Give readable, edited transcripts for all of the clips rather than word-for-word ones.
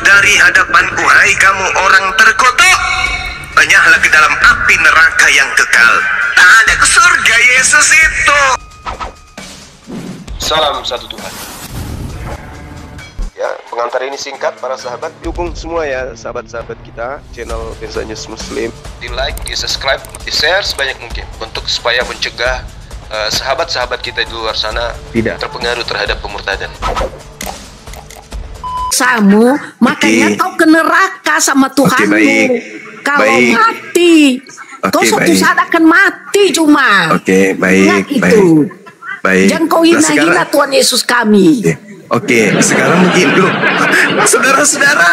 dari hadapanku, hai kamu orang terkutuk. Enyahlah ke dalam api neraka yang kekal. Tak ada ke surga Yesus itu. Salam satu Tuhan. Ya, pengantar ini singkat para sahabat. Dukung semua ya sahabat-sahabat kita channel Firza News Muslim. Di like, di subscribe, di share sebanyak mungkin untuk supaya mencegah sahabat-sahabat kita di luar sana tidak terpengaruh terhadap pemurtadan. Samu, makanya kau ke neraka sama Tuhanmu. Kalau mati, kau suatu saat akan mati cuma. Ingat itu. Jangan kau hina-hina Tuhan Yesus kami. Sekarang mungkin dulu, saudara-saudara,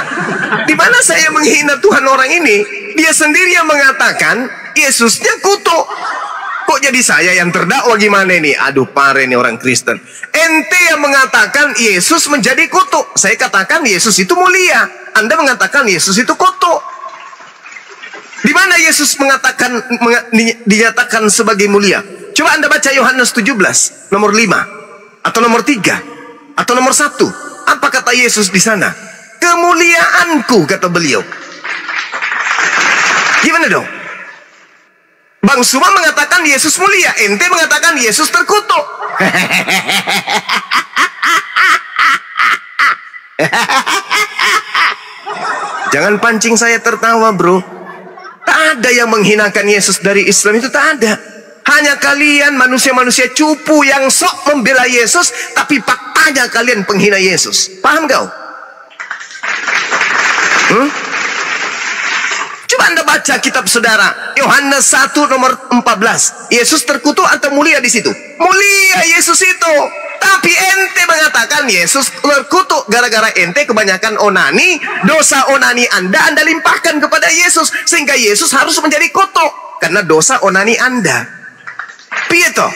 di mana saya menghina Tuhan orang ini? Dia sendiri yang mengatakan Yesusnya kutuk. Kok jadi saya yang terdakwa gimana ini? Aduh, pare nih orang Kristen. Ente yang mengatakan Yesus menjadi kutuk. Saya katakan Yesus itu mulia. Anda mengatakan Yesus itu kutuk. Di mana Yesus dinyatakan sebagai mulia? Coba Anda baca Yohanes 17, nomor 5 atau nomor 3. Atau nomor 1, apa kata Yesus di sana? Kemuliaanku, kata beliau. Gimana dong? Bang Suma mengatakan Yesus mulia, ente mengatakan Yesus terkutuk. Jangan pancing saya tertawa, bro. Tak ada yang menghinakan Yesus dari Islam, itu tak ada. Hanya kalian manusia-manusia cupu yang sok membela Yesus, tapi faktanya kalian penghina Yesus. Paham kau? Coba Anda baca kitab saudara, Yohanes 1 nomor 14. Yesus terkutuk atau mulia di situ? Mulia Yesus itu. Tapi ente mengatakan Yesus terkutuk gara-gara ente kebanyakan onani. Dosa onani Anda limpahkan kepada Yesus, sehingga Yesus harus menjadi kutuk karena dosa onani Anda. Pieto,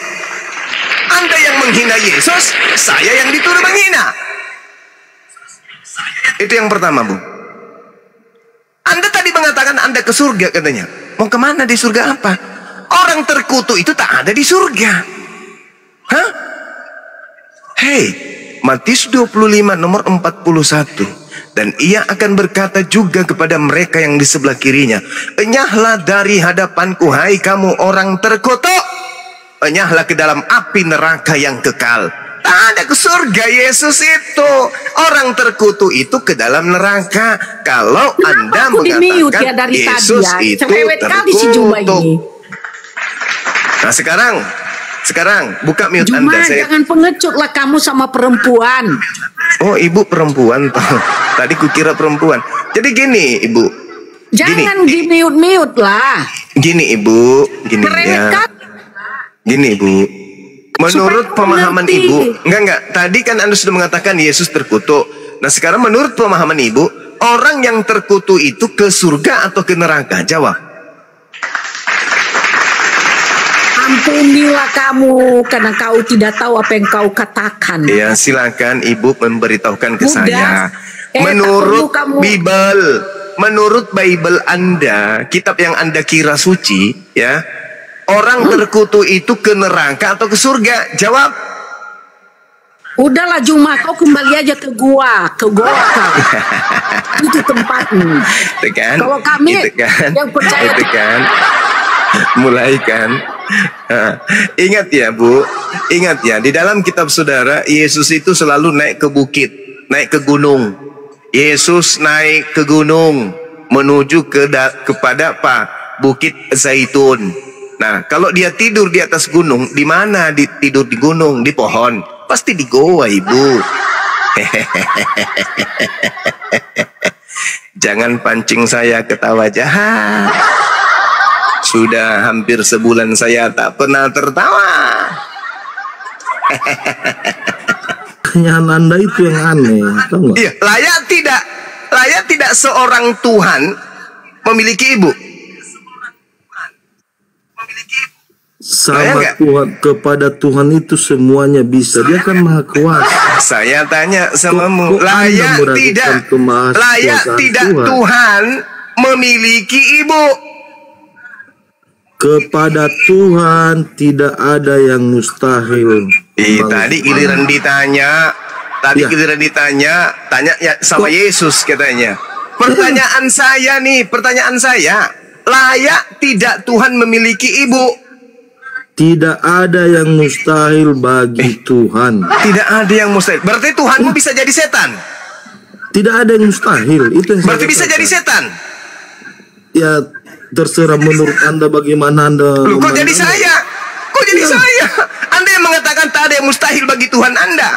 Anda yang menghina Yesus, saya yang dituduh menghina. Itu yang pertama, Bu. Anda tadi mengatakan Anda ke surga katanya. Mau kemana di surga apa? Orang terkutuk itu tak ada di surga. Hah? Hei, Matius 25 nomor 41. Dan ia akan berkata juga kepada mereka yang di sebelah kirinya, enyahlah dari hadapanku, hai kamu orang terkutuk. Enyahlah ke dalam api neraka yang kekal. Tak ada ke surga Yesus itu. Orang terkutuk itu ke dalam neraka. Kalau Anda mengatakan dari Yesus tadi, itu terkutuk. Nah sekarang buka mute Juma, Anda. jangan pengecut lah kamu sama perempuan. Oh, ibu perempuan. Tadi kukira perempuan. Jadi gini, ibu. Jangan di mute lah. Gini, ibu. Gini ya. Gini, Bu, menurut pemahaman Ibu, enggak, tadi kan Anda sudah mengatakan Yesus terkutuk. Nah sekarang menurut pemahaman Ibu, orang yang terkutuk itu ke surga atau ke neraka? Jawab. Ampunilah kamu, karena kau tidak tahu apa yang kau katakan. Ya, silakan Ibu memberitahukan ke saya. Menurut Bible Anda, kitab yang Anda kira suci, ya, orang terkutuk itu ke neraka atau ke surga? Jawab. Udahlah Juma, kau kembali aja ke gua kau. Itu tempatmu. Itu kan? Kalau kami yang percaya itu kan. Mulai kan. Ingat ya, Bu. Ingat ya, di dalam kitab saudara, Yesus itu selalu naik ke bukit, naik ke gunung. Yesus naik ke gunung menuju kepada apa? Bukit Zaitun. Nah, kalau dia tidur di atas gunung, di mana tidur di gunung? Di pohon. Pasti di goa, Ibu. Jangan pancing saya ketawa jahat. Sudah hampir sebulan saya tak pernah tertawa. Pertanyaan Anda itu yang aneh, tahu nggak? Iya, layak tidak seorang Tuhan memiliki ibu? Sama Tuhan, kepada Tuhan itu semuanya bisa. Dia kan maha kuasa. Saya tanya samamu, layak tidak Tuhan memiliki ibu? Kepada Tuhan tidak ada yang mustahil. Tadi giliran ditanya, Tadi kita ditanya ya sama Yesus katanya. Pertanyaan saya, layak tidak Tuhan memiliki ibu? Tidak ada yang mustahil bagi Tuhan. Tidak ada yang mustahil. Berarti Tuhanmu bisa jadi setan? Tidak ada yang mustahil. Itu yang berarti bisa jadi setan? Ya terserah menurut Anda bagaimana Anda. Loh, kok jadi saya? Kok jadi saya? Anda yang mengatakan tak ada yang mustahil bagi Tuhan Anda.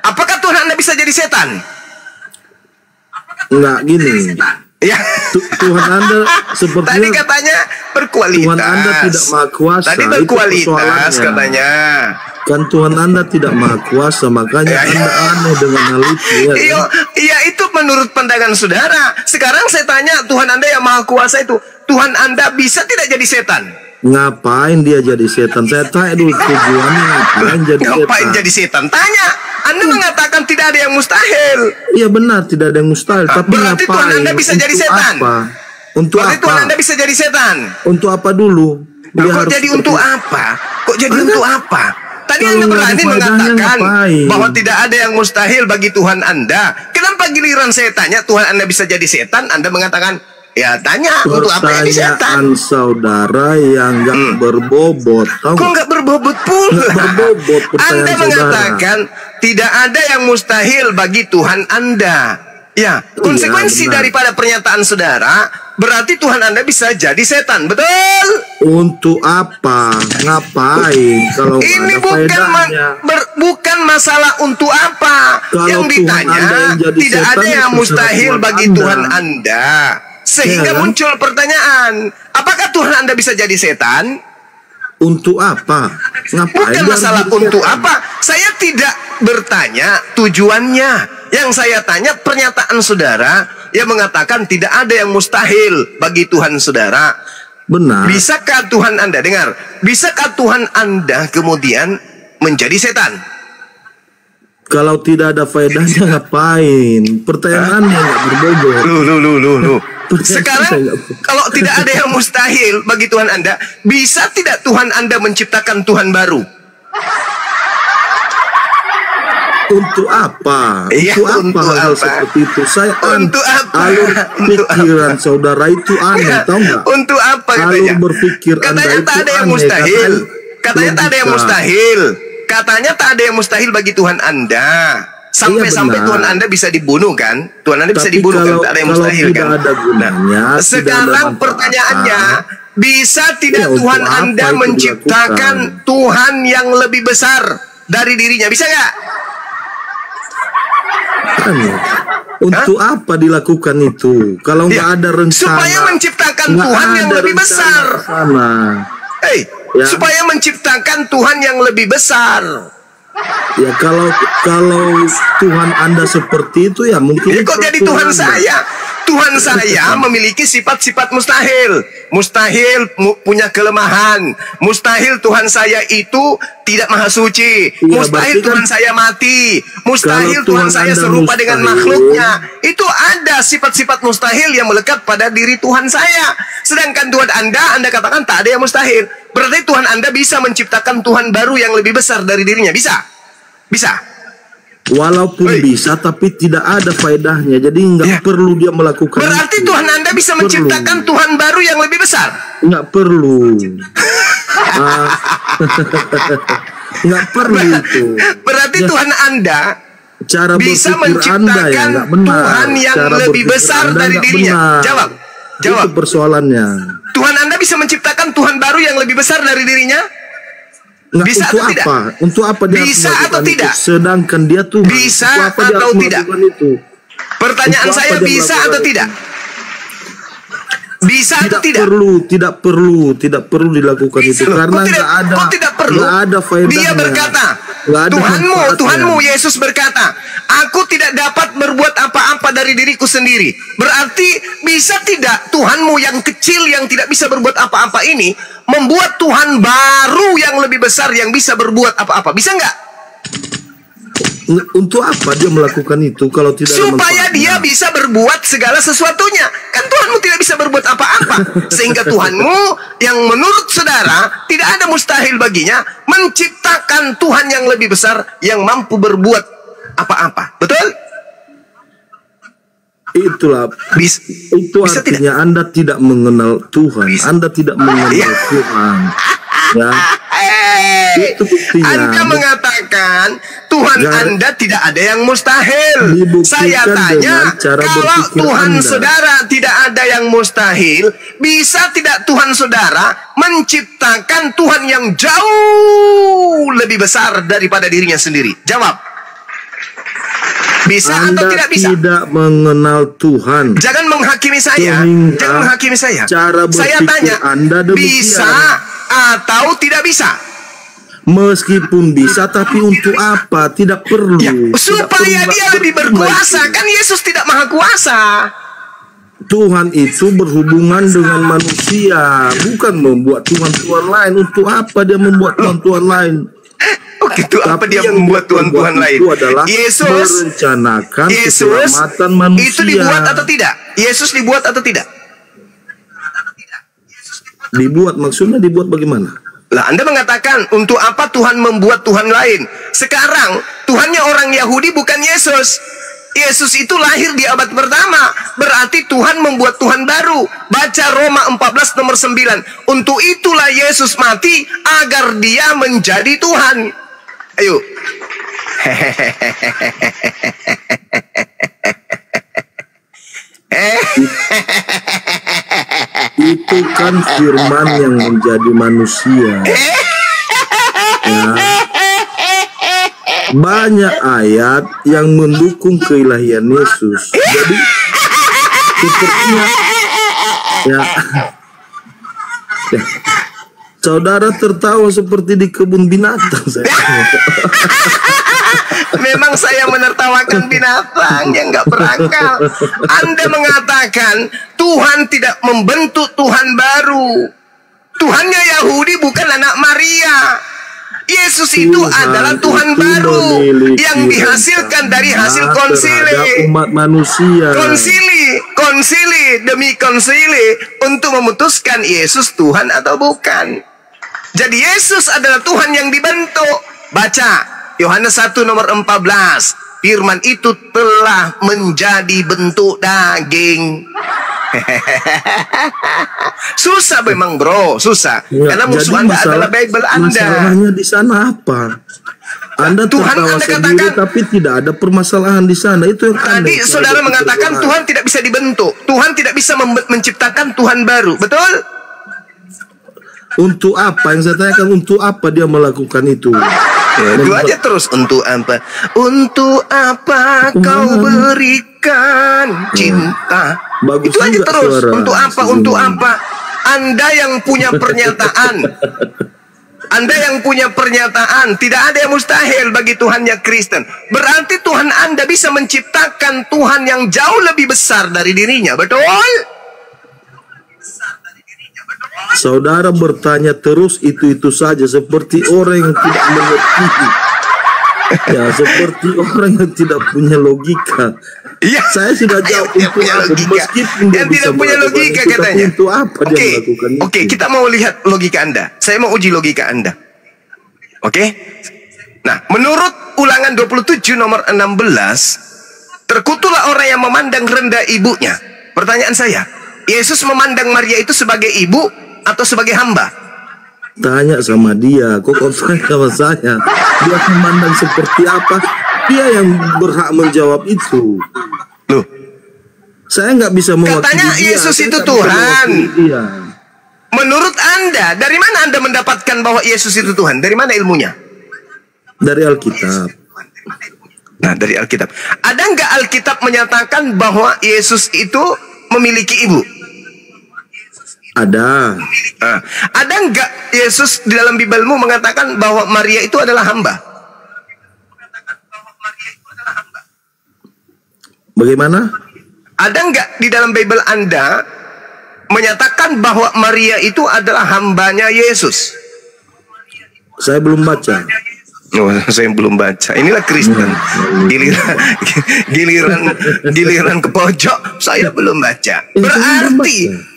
Apakah Tuhan Anda bisa jadi setan? Enggak gini. Ya. Tuhan Anda sepertinya tadi katanya berkualitas. Tuhan Anda tidak maha kuasa. Tadi berkualitas katanya. Kan Tuhan Anda tidak maha kuasa, makanya Anda aneh dengan hal itu. Iya, itu menurut pandangan saudara. Sekarang saya tanya, Tuhan Anda yang maha kuasa itu, Tuhan Anda bisa tidak jadi setan? Ngapain dia jadi setan? Saya tanya dulu tujuannya ngapain jadi setan? Ngapain jadi setan? Tanya. Anda mengatakan tidak ada yang mustahil. Iya benar, tidak ada yang mustahil. Tapi berarti ngapain? Tuhan Anda bisa jadi setan. Apa? Untuk berarti apa? Tuhan Anda bisa jadi setan. Untuk apa dulu? Kok jadi untuk apa? Kok jadi untuk apa? Tadi Anda berani mengatakan bahwa tidak ada yang mustahil bagi Tuhan Anda. Kenapa giliran saya tanya Tuhan Anda bisa jadi setan, Anda mengatakan, ya tanya untuk apa jadi setan? Saudara yang nggak berbobot. Kok nggak berbobot pula? Nggak berbobot. Anda mengatakan tidak ada yang mustahil bagi Tuhan Anda. Ya, konsekuensi daripada pernyataan saudara, berarti Tuhan Anda bisa jadi setan, betul? Untuk apa? Ngapain? Kalau ini bukan masalah untuk apa. Kalau yang ditanya tidak ada yang mustahil bagi Tuhan Anda. Sehingga muncul pertanyaan, apakah Tuhan Anda bisa jadi setan? Untuk apa? Ngapain? Bukan masalah untuk apa. Saya tidak bertanya tujuannya. Yang saya tanya pernyataan saudara yang mengatakan tidak ada yang mustahil bagi Tuhan saudara. Benar. Bisakah Tuhan Anda, dengar, bisakah Tuhan Anda kemudian menjadi setan? Kalau tidak ada faedahnya ngapain? Pertanyaannya nggak berbobot. Lu. Sekarang kalau tidak ada yang mustahil bagi Tuhan Anda, bisa tidak Tuhan Anda menciptakan Tuhan baru? Untuk apa? Untuk hal apa? Seperti itu? Saya untuk apa? Alur pikiran saudara itu aneh, tahu nggak? Untuk apa katanya? Alur berpikir katanya Anda tak itu ada yang aneh, mustahil. Katanya tak ada yang mustahil. Katanya tak ada yang mustahil bagi Tuhan Anda. Sampai Tuhan Anda bisa dibunuh kan? Tuhan Anda bisa dibunuh kan? Tak ada yang mustahil kan? Ada gunanya, sekarang pertanyaannya, bisa tidak Tuhan Anda menciptakan Tuhan yang lebih besar dari dirinya? Bisa nggak? Untuk apa dilakukan itu? Kalau nggak ada rencana, supaya menciptakan Tuhan yang lebih besar. Supaya menciptakan Tuhan yang lebih besar. Ya kalau Tuhan Anda seperti itu ya mungkin. Kok jadi Tuhan saya? Tuhan saya memiliki sifat-sifat mustahil. Mustahil punya kelemahan. Mustahil Tuhan saya itu tidak maha suci. Mustahil Tuhan saya mati. Mustahil Tuhan saya serupa dengan makhluknya. Itu ada sifat-sifat mustahil yang melekat pada diri Tuhan saya. Sedangkan Tuhan Anda katakan tak ada yang mustahil. Berarti Tuhan Anda bisa menciptakan Tuhan baru yang lebih besar dari dirinya. Bisa? Bisa? Walaupun bisa, tapi tidak ada faedahnya. Jadi nggak perlu dia melakukan. Berarti itu. Tuhan Anda bisa menciptakan Tuhan baru yang lebih besar. Nggak perlu. Nggak perlu itu. Berarti ya, Tuhan Anda cara bisa menciptakan Tuhan yang lebih besar dari dirinya. Jawab. Itu persoalannya. Tuhan Anda bisa menciptakan Tuhan baru yang lebih besar dari dirinya? Bisa atau tidak? Untuk apa dia bisa atau tidak? Itu? Sedangkan dia Tuhan. Bisa atau tidak? Itu? Pertanyaan saya bisa atau tidak? Bisa atau tidak? Tidak perlu dilakukan itu karena nggak ada. Kok tidak perlu? Nggak ada faedahnya. Dia berkata, Tuhanmu Yesus berkata, aku tidak dapat berbuat apa-apa dari diriku sendiri. Berarti bisa tidak Tuhanmu yang kecil yang tidak bisa berbuat apa-apa ini membuat Tuhan baru yang lebih besar yang bisa berbuat apa-apa? Bisa nggak? Untuk apa dia melakukan itu kalau tidak? Supaya dia bisa berbuat segala sesuatunya. Kan Tuhanmu tidak bisa berbuat apa-apa. Sehingga Tuhanmu yang menurut saudara tidak ada mustahil baginya menciptakan Tuhan yang lebih besar yang mampu berbuat apa-apa. Betul? Itulah. Itu bisa artinya tidak? Anda tidak mengenal Tuhan. Anda tidak mengenal Tuhan. Ya. Itu buktinya. Anda mengatakan Tuhan Anda tidak ada yang mustahil. Saya tanya, kalau Tuhan saudara tidak ada yang mustahil, bisa tidak Tuhan saudara menciptakan Tuhan yang jauh lebih besar daripada dirinya sendiri? Jawab. Bisa Anda atau tidak bisa? Tidak mengenal Tuhan. Jangan menghakimi saya. Jangan menghakimi saya. Saya tanya, Anda bisa atau tidak bisa? Meskipun bisa, tapi untuk apa? Tidak perlu. Ya, supaya dia lebih berkuasa. Kan Yesus tidak maha kuasa. Tuhan itu berhubungan dengan manusia, bukan membuat Tuhan-Tuhan lain. Untuk apa dia membuat Tuhan-Tuhan lain? Oh gitu, apa dia membuat Tuhan-Tuhan lain? Yesus merencanakan keselamatan manusia. Itu dibuat atau tidak? Yesus dibuat atau tidak? Dibuat, maksudnya dibuat bagaimana? Lah, Anda mengatakan untuk apa Tuhan membuat Tuhan lain? Sekarang Tuhannya orang Yahudi bukan Yesus. Yesus itu lahir di abad pertama. Berarti Tuhan membuat Tuhan baru. Baca Roma 14 nomor 9. Untuk itulah Yesus mati agar dia menjadi Tuhan. Ayo. Itu kan firman yang menjadi manusia. Ya. Banyak ayat yang mendukung keilahian Yesus. Jadi sepertinya ya, saudara tertawa seperti di kebun binatang. Memang saya menertawakan binatang yang nggak berakal. Anda mengatakan Tuhan tidak membentuk Tuhan baru. Tuhannya Yahudi bukan anak Maria. Yesus itu adalah Tuhan baru yang dihasilkan dari hasil konsili. Umat manusia. Konsili demi konsili untuk memutuskan Yesus Tuhan atau bukan. Jadi Yesus adalah Tuhan yang dibentuk. Baca Yohanes 1 nomor 14. Firman itu telah menjadi bentuk daging. Susah memang bro, susah. Ya, karena musuh Anda adalah Bible Anda. Masalahnya di sana apa? Anda Tuhan tertawa Anda sendiri, katakan, tapi tidak ada permasalahan di sana. Itu yang tadi saudara mengatakan Tuhan tidak bisa dibentuk. Tuhan tidak bisa menciptakan Tuhan baru. Betul? Untuk apa? Yang saya tanyakan, untuk apa dia melakukan itu? Ya, itu aja terus. Untuk apa? Untuk apa kau berikan cinta? Bagus itu aja terus. Suara. Untuk apa? Untuk apa? Anda yang punya pernyataan. Anda yang punya pernyataan, tidak ada yang mustahil bagi Tuhannya Kristen. Berarti Tuhan Anda bisa menciptakan Tuhan yang jauh lebih besar dari dirinya. Betul? Saudara bertanya terus itu saja, seperti orang yang tidak mengerti. Ya, seperti orang yang tidak punya logika. Iya, saya sudah jawab untuk apa, meskipun yang tidak punya logika itu, katanya. Untuk apa dia melakukan itu? Oke, kita mau lihat logika Anda. Saya mau uji logika Anda. Oke? Nah, menurut Ulangan 27 nomor 16, terkutuklah orang yang memandang rendah ibunya. Pertanyaan saya, Yesus memandang Maria itu sebagai ibu atau sebagai hamba? Tanya sama dia, kok tanya sama saya? Dia memandang seperti apa? Dia yang berhak menjawab itu. Loh, saya nggak bisa mewakili katanya dia. Yesus Saya itu Tuhan. Menurut Anda, dari mana Anda mendapatkan bahwa Yesus itu Tuhan? Dari mana ilmunya? Dari Alkitab. Nah, dari Alkitab. Ada nggak Alkitab menyatakan bahwa Yesus itu memiliki ibu? Ada. Nah, ada nggak Yesus di dalam Bibelmu mengatakan bahwa Maria itu adalah hamba? Bagaimana? Ada nggak di dalam Bible Anda menyatakan bahwa Maria itu adalah hambanya Yesus? Saya belum baca. Oh, saya belum baca. Inilah Kristen. Giliran ke pojok, saya belum baca.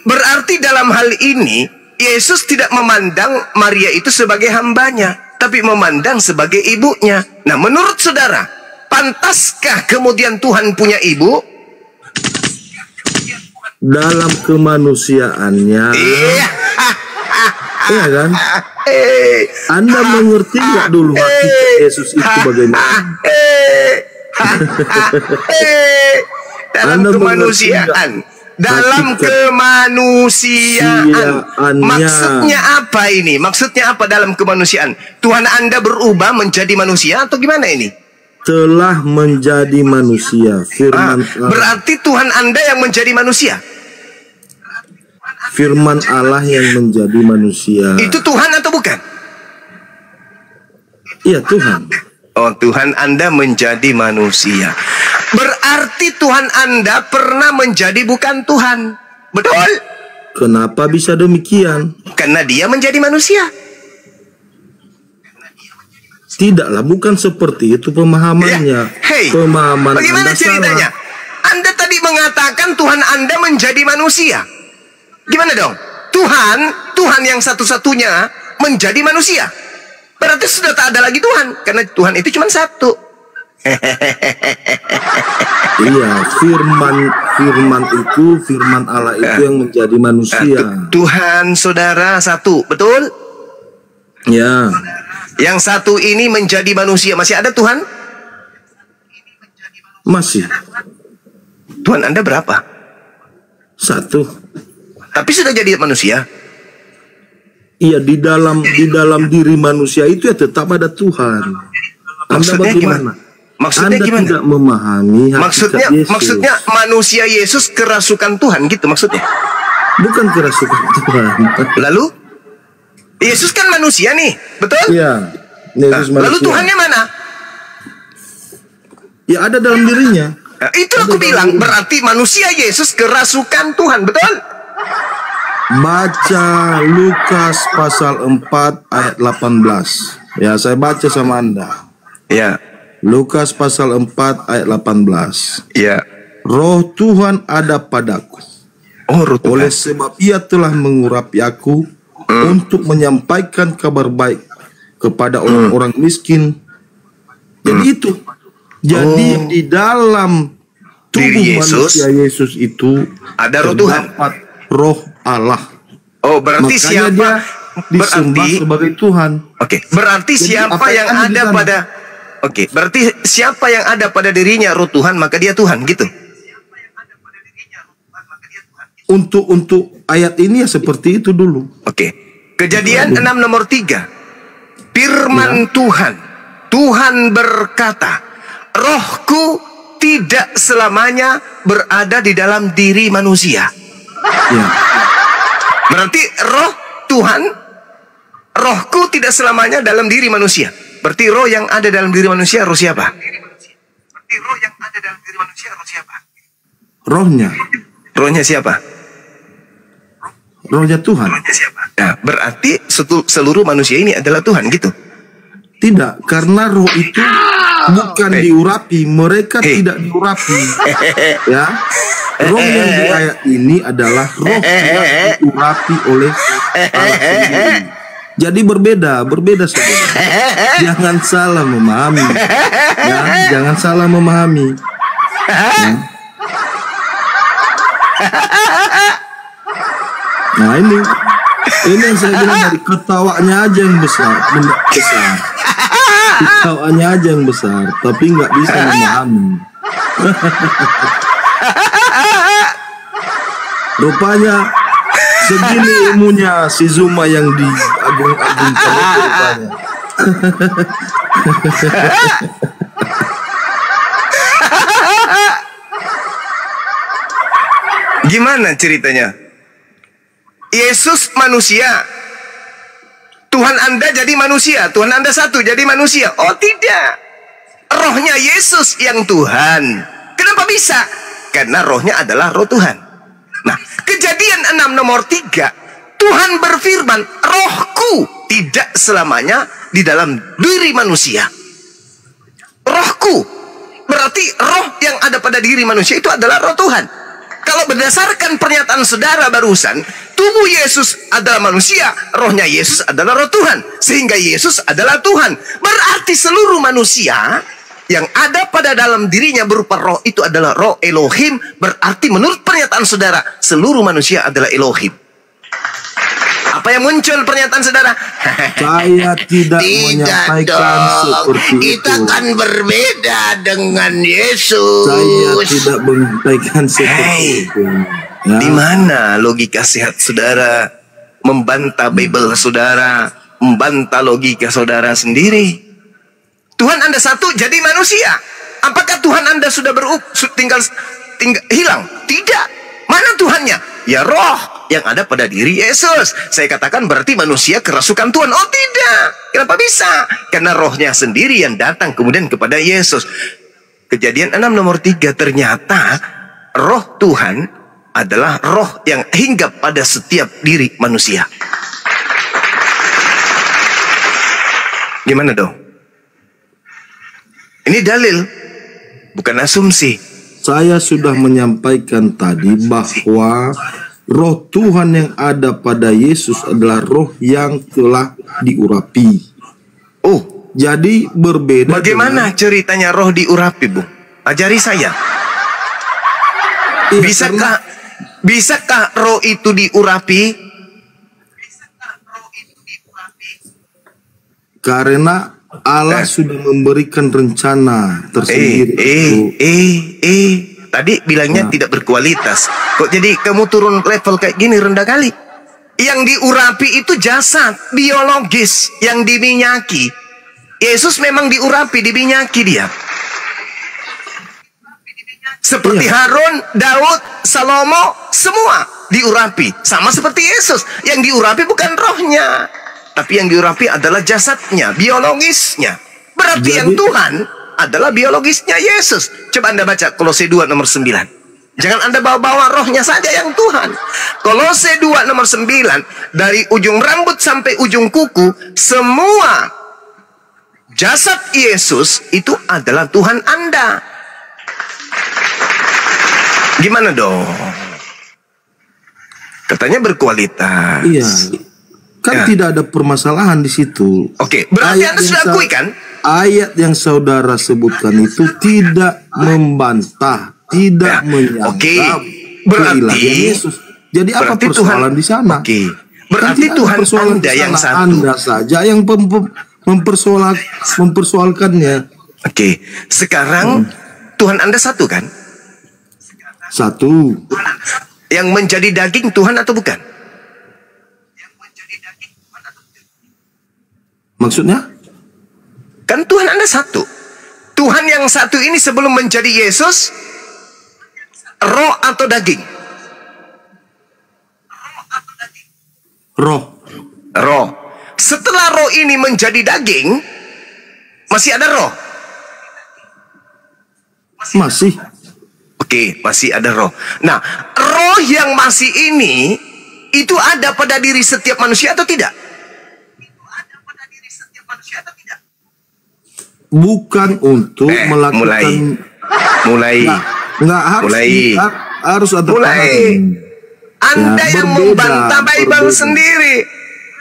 Berarti dalam hal ini Yesus tidak memandang Maria itu sebagai hambanya, tapi memandang sebagai ibunya. Nah, menurut saudara, Pantaskah kemudian Tuhan punya ibu? Dalam kemanusiaannya. Iya kan? Anda mengerti nggak dulu hakikat Yesus itu bagaimana? Dalam kemanusiaan. Dalam kemanusiaan. Maksudnya apa ini? Maksudnya apa dalam kemanusiaan? Tuhan Anda berubah menjadi manusia atau gimana ini? Telah menjadi manusia. Firman berarti Tuhan Anda yang menjadi manusia. Firman Allah yang menjadi manusia. Itu Tuhan atau bukan? Iya, Tuhan. Oh, Tuhan Anda menjadi manusia. Berarti Tuhan Anda pernah menjadi bukan Tuhan. Betul? Kenapa bisa demikian? Karena dia menjadi manusia. Tidaklah, bukan seperti itu pemahamannya. Pemahaman bagaimana Anda ceritanya? salah. Anda tadi mengatakan Tuhan Anda menjadi manusia. Gimana dong? Tuhan yang satu-satunya menjadi manusia. Berarti sudah tak ada lagi Tuhan. Karena Tuhan itu cuma satu. Iya, firman Allah itu yang menjadi manusia. Tuhan saudara satu, betul? Ya. Yang satu ini menjadi manusia. Masih ada Tuhan? Masih. Tuhan Anda berapa? Satu. Tapi sudah jadi manusia. Iya, di dalam diri manusia itu ya tetap ada Tuhan. Maksudnya gimana? Maksudnya Anda gimana? tidak memahami hakikat Yesus. Maksudnya manusia Yesus kerasukan Tuhan gitu maksudnya? Bukan kerasukan Tuhan. Lalu? Yesus kan manusia nih, betul? Iya. Yesus manusia. Lalu Tuhannya mana? Ya ada dalam dirinya. Nah, itu aku bilang berarti manusia Yesus kerasukan Tuhan, betul? Baca Lukas pasal 4 ayat 18. Ya, saya baca sama Anda. Ya. Lukas pasal 4 ayat 18. Ya. Roh Tuhan ada padaku. Oh, Roh Tuhan. Oleh sebab ia telah mengurapi aku untuk menyampaikan kabar baik kepada orang-orang miskin. Jadi itu. Jadi di dalam tubuh manusia Yesus itu ada Roh Tuhan. Roh Allah. Oh, berarti makanya siapa dia disembah sebagai Tuhan. Oke, berarti jadi siapa yang ada pada berarti siapa yang ada pada dirinya Roh Tuhan, maka dia Tuhan gitu. Untuk ayat ini ya seperti itu dulu. Oke. Kejadian 6 nomor 3. Firman Tuhan berkata, Rohku tidak selamanya berada di dalam diri manusia. Ya. Berarti roh Tuhan, rohku tidak selamanya dalam diri manusia. Berarti roh yang ada dalam diri manusia, roh siapa? Berarti roh yang ada dalam diri manusia, roh siapa? Rohnya. Rohnya siapa? Rohnya Tuhan. Rohnya siapa? Nah, berarti seluruh manusia ini adalah Tuhan gitu? Tidak, karena roh itu bukan diurapi, mereka tidak diurapi. Ya. Roh yang di ayat ini adalah roh yang diurapi oleh Allah sendiri. Jadi berbeda saudara. Jangan salah memahami. Ya, jangan salah memahami. Ya. Nah ini yang saya bilang dari ketawanya aja yang besar. Ketawanya aja yang besar, tapi nggak bisa memahami. Rupanya segini ilmunya si Zuma yang diagung-agungkan rupanya. Gimana ceritanya? Yesus manusia, Tuhan Anda jadi manusia, Tuhan Anda satu jadi manusia. Oh tidak, rohnya Yesus yang Tuhan. Kenapa bisa? Karena rohnya adalah roh Tuhan. Nah, Kejadian 6 nomor 3, Tuhan berfirman, rohku tidak selamanya di dalam diri manusia. Rohku, berarti roh yang ada pada diri manusia itu adalah roh Tuhan. Kalau berdasarkan pernyataan saudara barusan, tubuh Yesus adalah manusia, rohnya Yesus adalah roh Tuhan, sehingga Yesus adalah Tuhan. Berarti seluruh manusia yang ada pada dalam dirinya berupa roh itu adalah roh Elohim, berarti menurut pernyataan saudara, seluruh manusia adalah Elohim. Apa yang muncul pernyataan saudara? Saya tidak menyampaikan seperti itu. Kita akan berbeda dengan Yesus. Saya tidak menyampaikan seperti itu. Ya. Di mana logika sehat saudara membantah Bible saudara, membantah logika saudara sendiri? Tuhan Anda satu jadi manusia. Apakah Tuhan Anda sudah tinggal hilang? Tidak. Mana Tuhannya? Ya roh yang ada pada diri Yesus. Saya katakan berarti manusia kerasukan Tuhan. Oh tidak. Kenapa bisa? Karena rohnya sendiri yang datang kemudian kepada Yesus. Kejadian 6 nomor 3, ternyata roh Tuhan adalah roh yang hinggap pada setiap diri manusia. Gimana dong? Ini dalil, bukan asumsi. Saya sudah menyampaikan tadi bahwa roh Tuhan yang ada pada Yesus adalah roh yang telah diurapi. Oh, jadi berbeda. Bagaimana ceritanya roh diurapi, Bung? Ajari saya. Iya, bisakah roh itu diurapi? Karena Allah sudah memberikan rencana tersendiri. Tadi bilangnya tidak berkualitas. Kok jadi kamu turun level kayak gini, rendah kali? Yang diurapi itu jasad biologis yang diminyaki. Yesus memang diurapi, diminyaki dia. Seperti Harun, Daud, Salomo, semua diurapi. Sama seperti Yesus. Yang diurapi bukan rohnya, tapi yang diurapi adalah jasadnya, biologisnya. Berarti yang Tuhan adalah biologisnya Yesus. Coba Anda baca Kolose 2 nomor 9. Jangan Anda bawa-bawa rohnya saja yang Tuhan. Kolose 2 nomor 9, dari ujung rambut sampai ujung kuku, semua jasad Yesus itu adalah Tuhan Anda. Gimana dong? Katanya berkualitas. Iya. Kan tidak ada permasalahan di situ. Oke, berarti Anda sudah akui kan? Ayat yang saudara sebutkan itu tidak membantah, tidak menyangkal berarti Yesus. Jadi apa persoalan di sana? Oke. Berarti Tuhan Anda yang satu. Anda saja yang mempersoalkannya. Oke. Sekarang Tuhan Anda satu kan? Satu. Yang menjadi daging Tuhan atau bukan? Maksudnya? Kan Tuhan Anda satu. Tuhan yang satu ini sebelum menjadi Yesus, roh atau daging? Roh. Roh. Setelah roh ini menjadi daging, masih ada roh? Masih. Oke, masih ada roh. Nah, roh yang masih ini, itu ada pada diri setiap manusia atau tidak? Bukan untuk melakukan mulai harus ada Anda yang membantah Bible sendiri.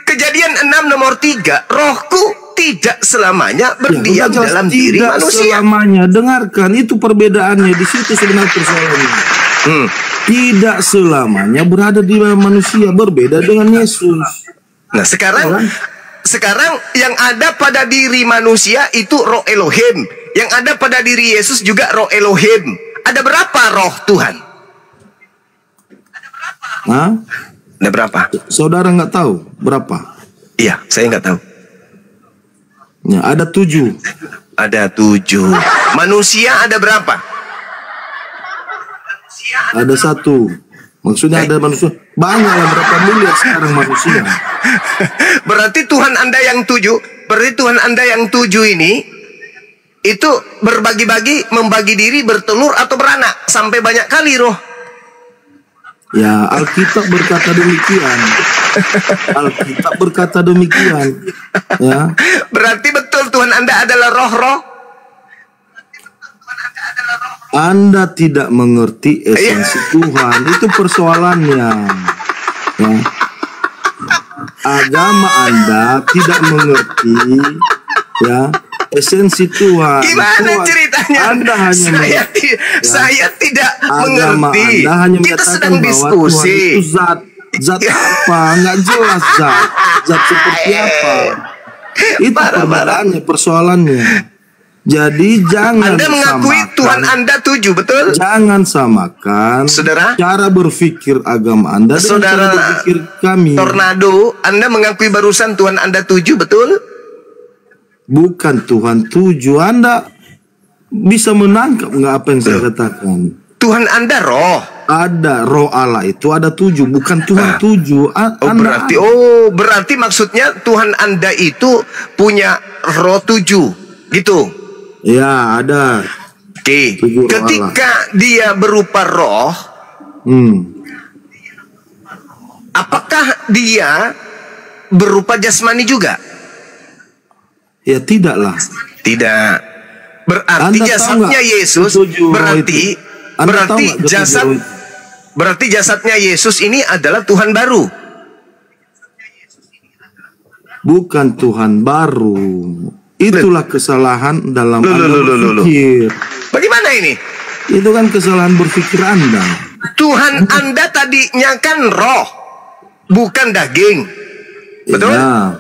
Kejadian 6 nomor 3, rohku tidak selamanya berdiam dalam diri manusia. Selamanya, dengarkan itu perbedaannya di situ sebenarnya persoalannya. Tidak selamanya berada di dalam manusia, berbeda dengan Yesus. Nah, sekarang yang ada pada diri manusia itu roh Elohim. Yang ada pada diri Yesus juga roh Elohim. Ada berapa roh Tuhan? Hah? Ada berapa? Saudara nggak tahu berapa? Iya, saya nggak tahu. Ya, ada 7. Ada 7. Manusia ada berapa? Ada 1. Maksudnya ada manusia banyak lah, berapa miliar sekarang manusia. Berarti Tuhan Anda yang 7, berarti Tuhan Anda yang 7 ini itu berbagi-bagi, membagi diri, bertelur atau beranak sampai banyak kali roh. Ya, Alkitab berkata demikian. Alkitab berkata demikian. Ya. Berarti betul Tuhan Anda adalah roh-roh. Anda tidak mengerti esensi Tuhan, itu persoalannya. Ya. Agama Anda tidak mengerti, ya, esensi Tuhan. Gimana Tuhan, ceritanya? Anda hanya saya tidak mengerti. Anda hanya kita sedang diskusi. Tuhan itu zat apa? Nggak jelas zat seperti apa? Itu perbedaannya, persoalannya. Jadi jangan Anda mengakui samakan, Tuhan Anda 7, betul? Jangan samakan Saudara, cara berpikir agama Anda dengan cara berpikir kami. Tornado, Anda mengakui barusan Tuhan Anda 7, betul? Bukan Tuhan 7. Anda bisa menangkap nggak apa yang saya katakan? Tuhan Anda roh. Ada roh Allah itu ada 7, bukan Tuhan 7. Berarti maksudnya Tuhan Anda itu punya roh 7, gitu? Ya, ada. Oke. Ketika dia berupa roh, apakah dia berupa jasmani juga? Ya tidaklah. Tidak. Berarti jasadnya Yesus, berarti jasadnya Yesus ini adalah Tuhan baru. Bukan Tuhan baru. Itulah kesalahan dalam berpikir. Bagaimana ini? Itu kan kesalahan berpikir Anda. Tuhan Anda tadinya kan roh, bukan daging. Betul? Ya,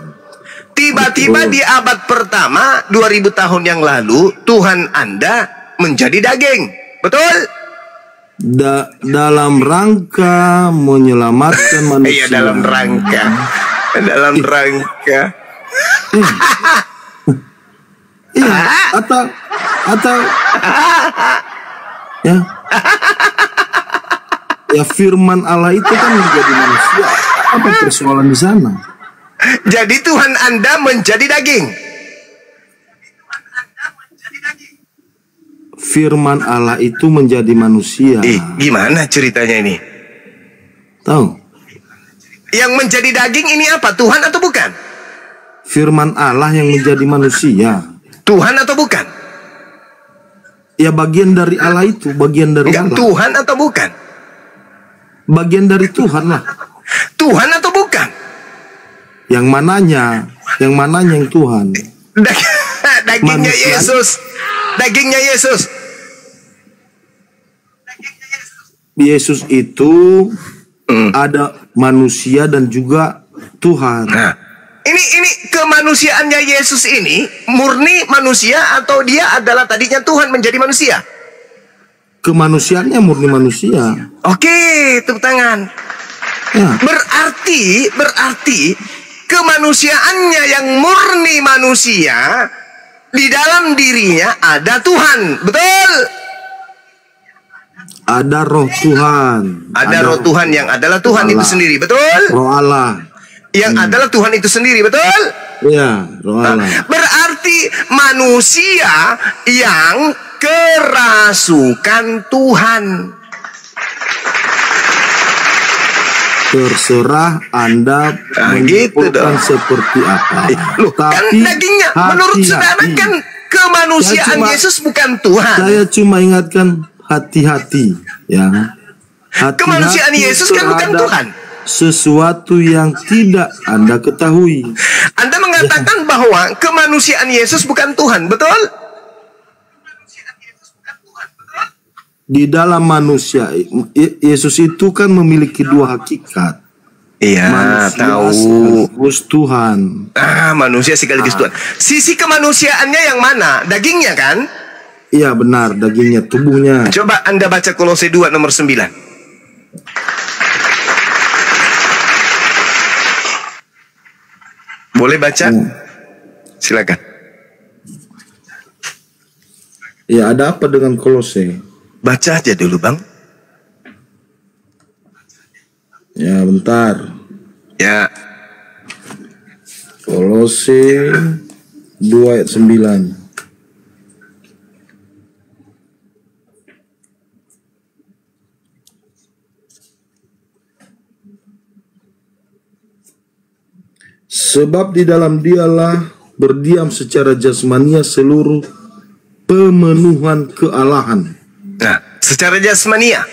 tiba-tiba di abad pertama 2000 tahun yang lalu Tuhan Anda menjadi daging. Betul? Dalam rangka menyelamatkan manusia. Iya, dalam rangka. Iya, atau ya firman Allah itu kan menjadi manusia. Apa persoalan di sana? Jadi Tuhan Anda menjadi daging. Firman Allah itu menjadi manusia. Gimana ceritanya ini? Tahu? Yang menjadi daging ini apa? Tuhan atau bukan? Firman Allah yang menjadi manusia. Tuhan atau bukan? Ya bagian dari Allah itu, bagian dari Allah. Tuhan atau bukan? Bagian dari Tuhan lah. Tuhan atau bukan? Yang mananya? Yang mananya yang Tuhan? Dagingnya Yesus. Dagingnya Yesus. Yesus itu ada manusia dan juga Tuhan. Nah, ini kemanusiaannya Yesus ini murni manusia atau dia adalah tadinya Tuhan menjadi manusia? Kemanusiaannya murni manusia. Oke, tepuk tangan. Ya. Berarti kemanusiaannya yang murni manusia, di dalam dirinya ada Tuhan, betul? Ada roh Tuhan. Ada roh Tuhan yang adalah Tuhan Allah itu sendiri, betul? Roh Allah. Yang adalah Tuhan itu sendiri, betul? Iya, roh Allah. Berarti manusia yang kerasukan Tuhan. Terserah Anda menyimpulkan seperti apa. Loh, kan dagingnya menurut saudara kan kemanusiaan Yesus bukan Tuhan. Saya cuma ingatkan hati-hati, ya. Kemanusiaan Yesus kan bukan Tuhan. Sesuatu yang tidak Anda ketahui. Anda mengatakan bahwa kemanusiaan Yesus bukan Tuhan, betul? Di dalam manusia, Yesus itu kan memiliki dua hakikat. Iya, manusia tahu. Sekaligus Tuhan. Manusia sekaligus Tuhan. Sisi kemanusiaannya yang mana? Dagingnya kan? Iya benar, dagingnya, tubuhnya. Coba Anda baca Kolose 2 nomor 9. Boleh baca? Silakan. Ya, ada apa dengan Kolose? Baca aja dulu, Bang. Ya, bentar. Ya. Kolose 2 ayat 9. Sebab di dalam dialah berdiam secara jasmania seluruh pemenuhan kealahan. Nah, secara jasmania.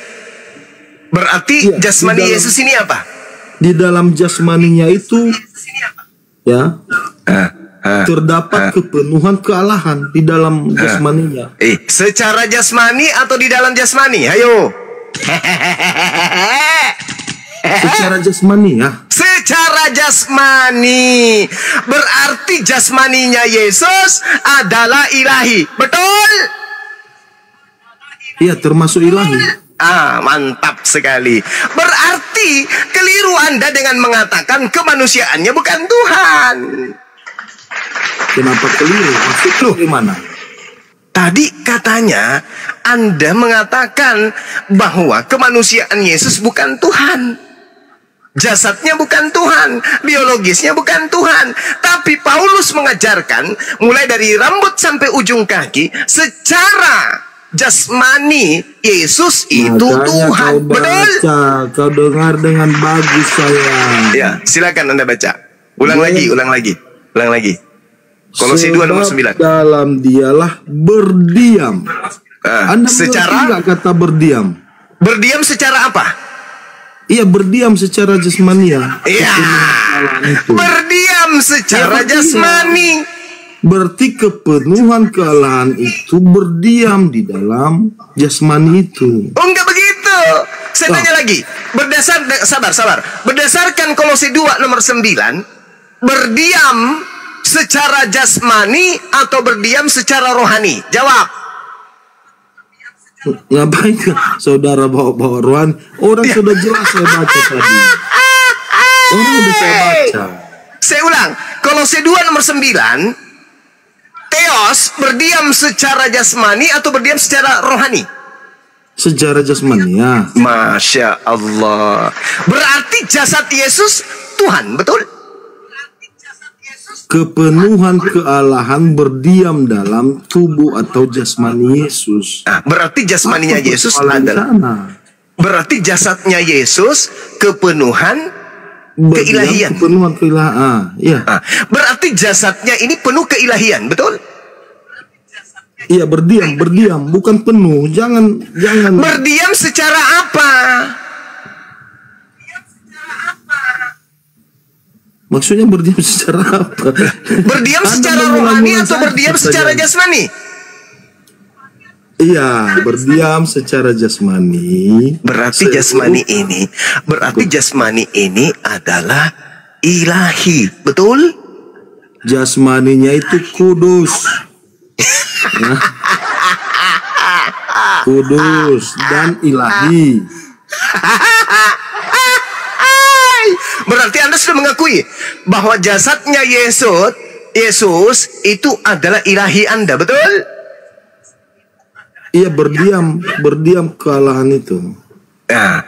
Berarti ya, jasmani Yesus ini apa? Di dalam jasmaninya itu ya. terdapat kepenuhan kealahan di dalam jasmaninya. Secara jasmani atau di dalam jasmani? Ayo. Secara jasmani ya. Secara jasmani. Berarti jasmaninya Yesus adalah ilahi. Betul? Iya, termasuk ilahi. Mantap sekali. Berarti keliru Anda dengan mengatakan kemanusiaannya bukan Tuhan. Kenapa keliru? Maksudnya gimana? Tadi katanya Anda mengatakan bahwa kemanusiaan Yesus bukan Tuhan. Jasadnya bukan Tuhan, biologisnya bukan Tuhan. Tapi Paulus mengajarkan mulai dari rambut sampai ujung kaki, secara jasmani Yesus itu Tuhan. Betul? Kau dengar dengan bagus sayang. Ya, silakan Anda baca. Ulang lagi. Kolose 2 nomor 9. Dalam dialah berdiam. Anda secara mengerti kata berdiam? Berdiam secara apa? Iya, berdiam secara jasmania. Iya. Berdiam secara jasmani. Berarti kepenuhan kealahan itu berdiam di dalam jasmani itu. Oh, enggak begitu. Saya tanya lagi. Sabar. Berdasarkan Kolose 2 nomor 9, berdiam secara jasmani atau berdiam secara rohani? Jawab. Ngapain saudara bawa rohani? Orang sudah jelas saya baca tadi. Orang sudah saya baca. Saya ulang. Kolose 2 nomor 9. Theos berdiam secara jasmani atau berdiam secara rohani? Secara jasmani ya. Masya Allah. Berarti jasad Yesus Tuhan, betul? Kepenuhan kealahan berdiam dalam tubuh atau jasmani Yesus. Berarti jasmaninya Yesus adalah berarti jasadnya Yesus kepenuhan keilahian. Kepenuhan keilahian. Iya. Berarti jasadnya ini penuh keilahian, betul? Iya, berdiam, bukan penuh. Jangan. Berdiam secara apa? Maksudnya berdiam secara apa? Berdiam secara rohani atau berdiam secara jasmani? Iya, berdiam secara jasmani. Berarti jasmani ini adalah ilahi, betul? Jasmaninya itu kudus. Kudus dan ilahi. Berarti Anda sudah mengakui bahwa jasadnya Yesus itu adalah ilahi Anda, betul? Iya, berdiam kealahan itu. Nah,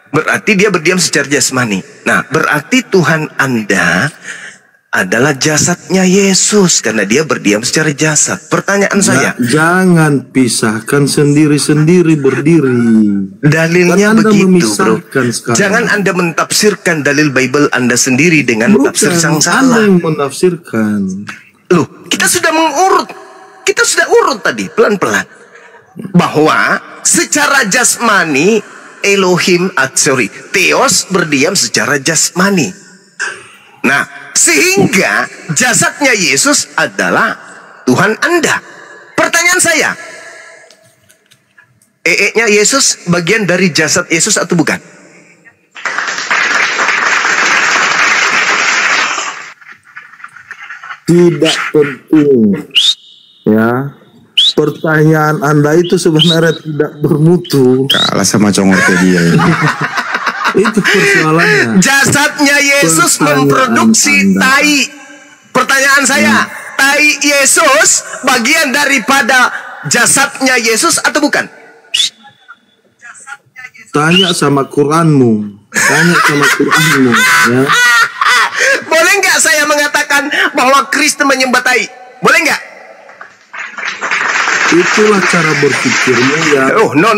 berarti dia berdiam secara jasmani. Nah, berarti Tuhan Anda adalah jasadnya Yesus karena dia berdiam secara jasad. Pertanyaan saya, jangan pisahkan sendiri-sendiri berdiri. Dalilnya begitu, bro. Jangan Anda mentafsirkan dalil Bible Anda sendiri dengan tafsir yang salah. Anda yang menafsirkan. Loh, kita sudah urut tadi pelan-pelan bahwa secara jasmani Theos berdiam secara jasmani. Nah, sehingga jasadnya Yesus adalah Tuhan Anda. Pertanyaan saya, nya Yesus bagian dari jasad Yesus atau bukan? Tidak penting. Ya. Pertanyaan Anda itu sebenarnya tidak bermutu. Kalah sama Congorpedia ini. Itu persoalannya. Jasadnya Yesus memproduksi tai. Pertanyaan saya, tai Yesus bagian daripada jasadnya Yesus atau bukan? Tanya sama Quranmu. Ya. Boleh nggak saya mengatakan bahwa Kristen menyembah tai? Boleh nggak? Itulah cara berpikirnya ya. Oh, no.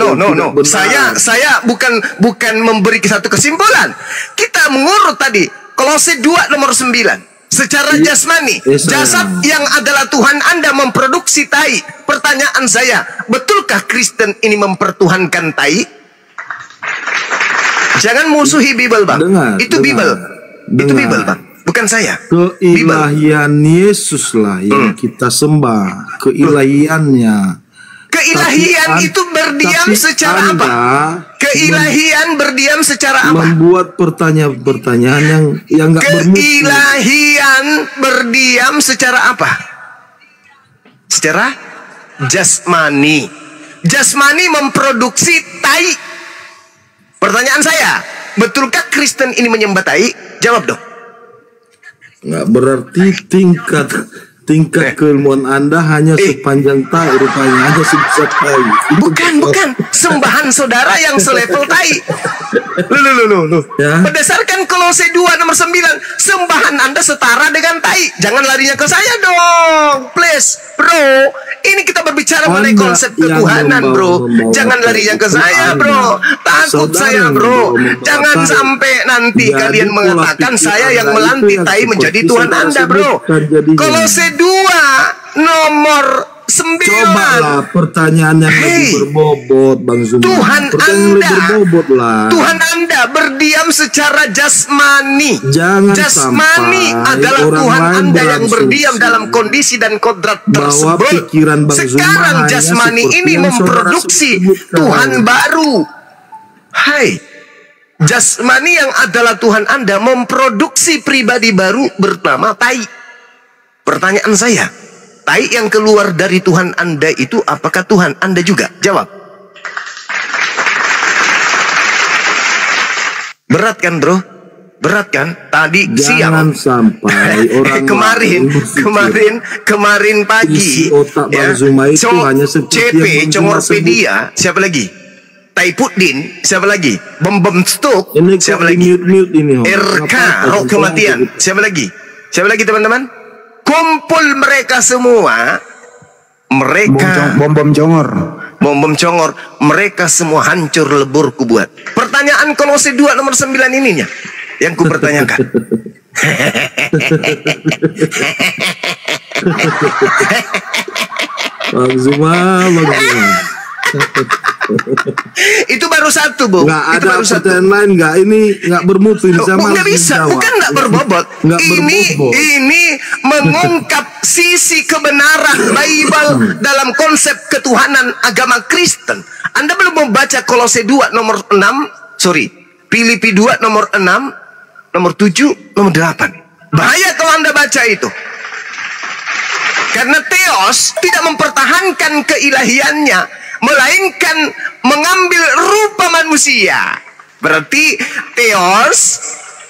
Saya bukan memberi satu kesimpulan. Kita mengurut tadi Kolose 2 nomor 9. Secara jasmani, jasad yang adalah Tuhan Anda memproduksi tai. Pertanyaan saya, betulkah Kristen ini mempertuhankan tai? Jangan musuhi Bible, Bang. Itu Bible, Bang. bukan saya. Keilahian Yesus lah yang kita sembah, keilahiannya. Keilahian itu berdiam secara apa? Keilahian berdiam secara apa? Membuat pertanyaan-pertanyaan yang nggak bermutu. Keilahian berdiam secara apa? Secara jasmani. Jasmani memproduksi tai. Pertanyaan saya, betulkah Kristen ini menyembah tai? Jawab dong. Nggak berarti tingkat keilmuan Anda hanya sepanjang tai, rupanya hanya sebesar tai. Bukan. Sembahan saudara yang selevel tai. Loh. Ya. Berdasarkan Kolose 2 nomor 9, sembahan Anda setara dengan tai. Jangan larinya ke saya dong. Please, bro. Ini kita berbicara mengenai konsep ketuhanan, bro. Jangan larinya ke saya, bro. Takut saya, bro. Jangan sampai nanti kalian mengatakan saya yang melantik tai menjadi Tuhan Anda, bro. Kolose 2 nomor 9. Cobalah pertanyaan yang lebih berbobot, Bang Zuma. Tuhan Anda berdiam secara jasmani. Jasmani adalah Tuhan Anda yang berdiam dalam kondisi dan kodrat tersebut. Sekarang jasmani ini memproduksi Tuhan baru. Hai, jasmani yang adalah Tuhan Anda memproduksi pribadi baru bernama tai. Pertanyaan saya, tai yang keluar dari Tuhan Anda itu apakah Tuhan Anda juga? Jawab. Berat kan, bro? Berat kan? Tadi jangan siang sampai orang kemarin pagi ya, CP Congorpedia, siapa lagi? Taipudin, siapa lagi? Bom Stok, siapa lagi? RK Rok Kematian, siapa lagi? Siapa lagi teman-teman? Kumpul mereka semua, mereka bom congor, mereka semua hancur lebur kubuat. Pertanyaan Kolose 2 nomor 9 ininya yang ku pertanyakan. Bang Zuma. Itu baru satu, Bu. Nggak ada pertanyaan lain, nggak, ini nggak bermutu sama. Nggak bisa, bukan nggak berbobot. Ini mengungkap sisi kebenaran Bible dalam konsep ketuhanan agama Kristen. Anda belum membaca Kolose 2 nomor 6, Filipi 2 nomor 6, nomor 7, nomor 8. Bahaya kalau Anda baca itu. Karena Theos tidak mempertahankan keilahiannya, melainkan mengambil rupa manusia. Berarti Theos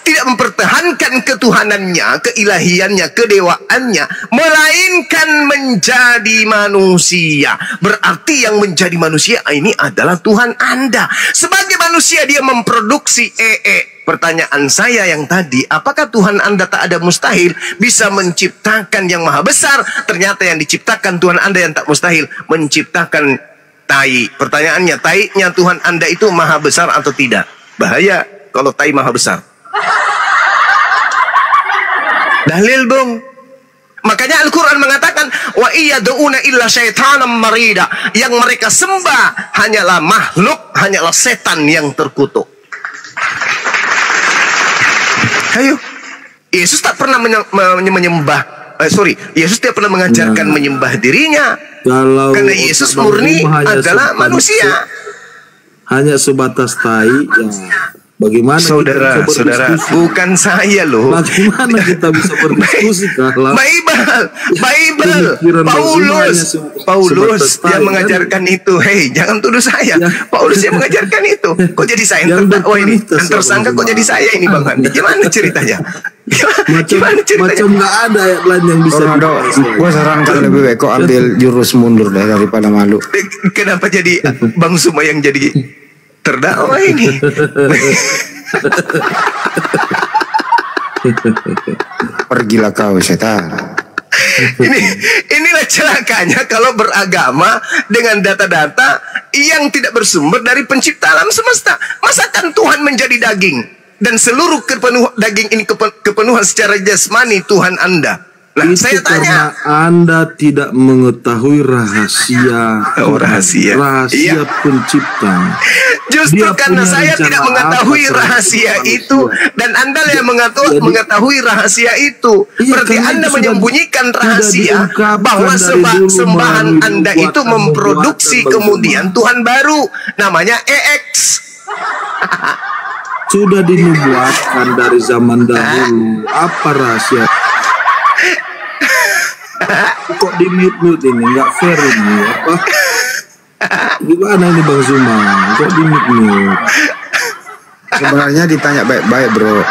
tidak mempertahankan ketuhanannya, keilahiannya, kedewaannya, melainkan menjadi manusia. Berarti yang menjadi manusia ini adalah Tuhan Anda. Sebagai manusia dia memproduksi Pertanyaan saya yang tadi, apakah Tuhan Anda tak ada mustahil bisa menciptakan yang maha besar? Ternyata yang diciptakan Tuhan Anda yang tak mustahil, menciptakan tai. Pertanyaannya, tai-nya Tuhan Anda itu maha besar atau tidak? Bahaya kalau tai maha besar. Dalil, Bung. Makanya Al-Quran mengatakan, wa iyad'una illa syaitanan marida. Yang mereka sembah hanyalah makhluk, hanyalah setan yang terkutuk. Ayo, Yesus tak pernah menyembah. Yesus tidak pernah mengajarkan menyembah dirinya. Karena Yesus murni adalah manusia. Hanya sebatas tai. Bagaimana saudara, bukan saya loh. Bagaimana kita bisa berdiskusi kalau Bible, Paulus yang mengajarkan itu. Hei, jangan tuduh saya. Paulus yang mengajarkan itu. Kok jadi saya yang terdakwa ini? Yang tersangka kok jadi saya ini, Bang Handi? Gimana ceritanya? Macam nggak ada ayat lain yang bisa. Gue sarankan lebih baik kok ambil jurus mundur daripada malu. Kenapa jadi Bang Suma yang jadi terdakwa ini? Pergilah kau setan. Inilah celakanya kalau beragama dengan data-data yang tidak bersumber dari pencipta alam semesta. Masakan Tuhan menjadi daging dan seluruh daging ini kepenuhan secara jasmani Tuhan Anda. Lah, saya tanya, Anda tidak mengetahui rahasia, rahasia iya. pencipta. Justru karena saya tidak mengetahui rahasia itu, dan Anda yang mengetahui rahasia itu, berarti Anda menyembunyikan rahasia bahwa sembahan Anda itu memproduksi kemudian Tuhan baru, namanya EX. Sudah dinubuatkan dari zaman dahulu. Apa rahasia? Kok di mute ini nggak fair ini apa? Gimana ini Bang Zuma? Kok di mute? Sebenarnya ditanya baik-baik bro.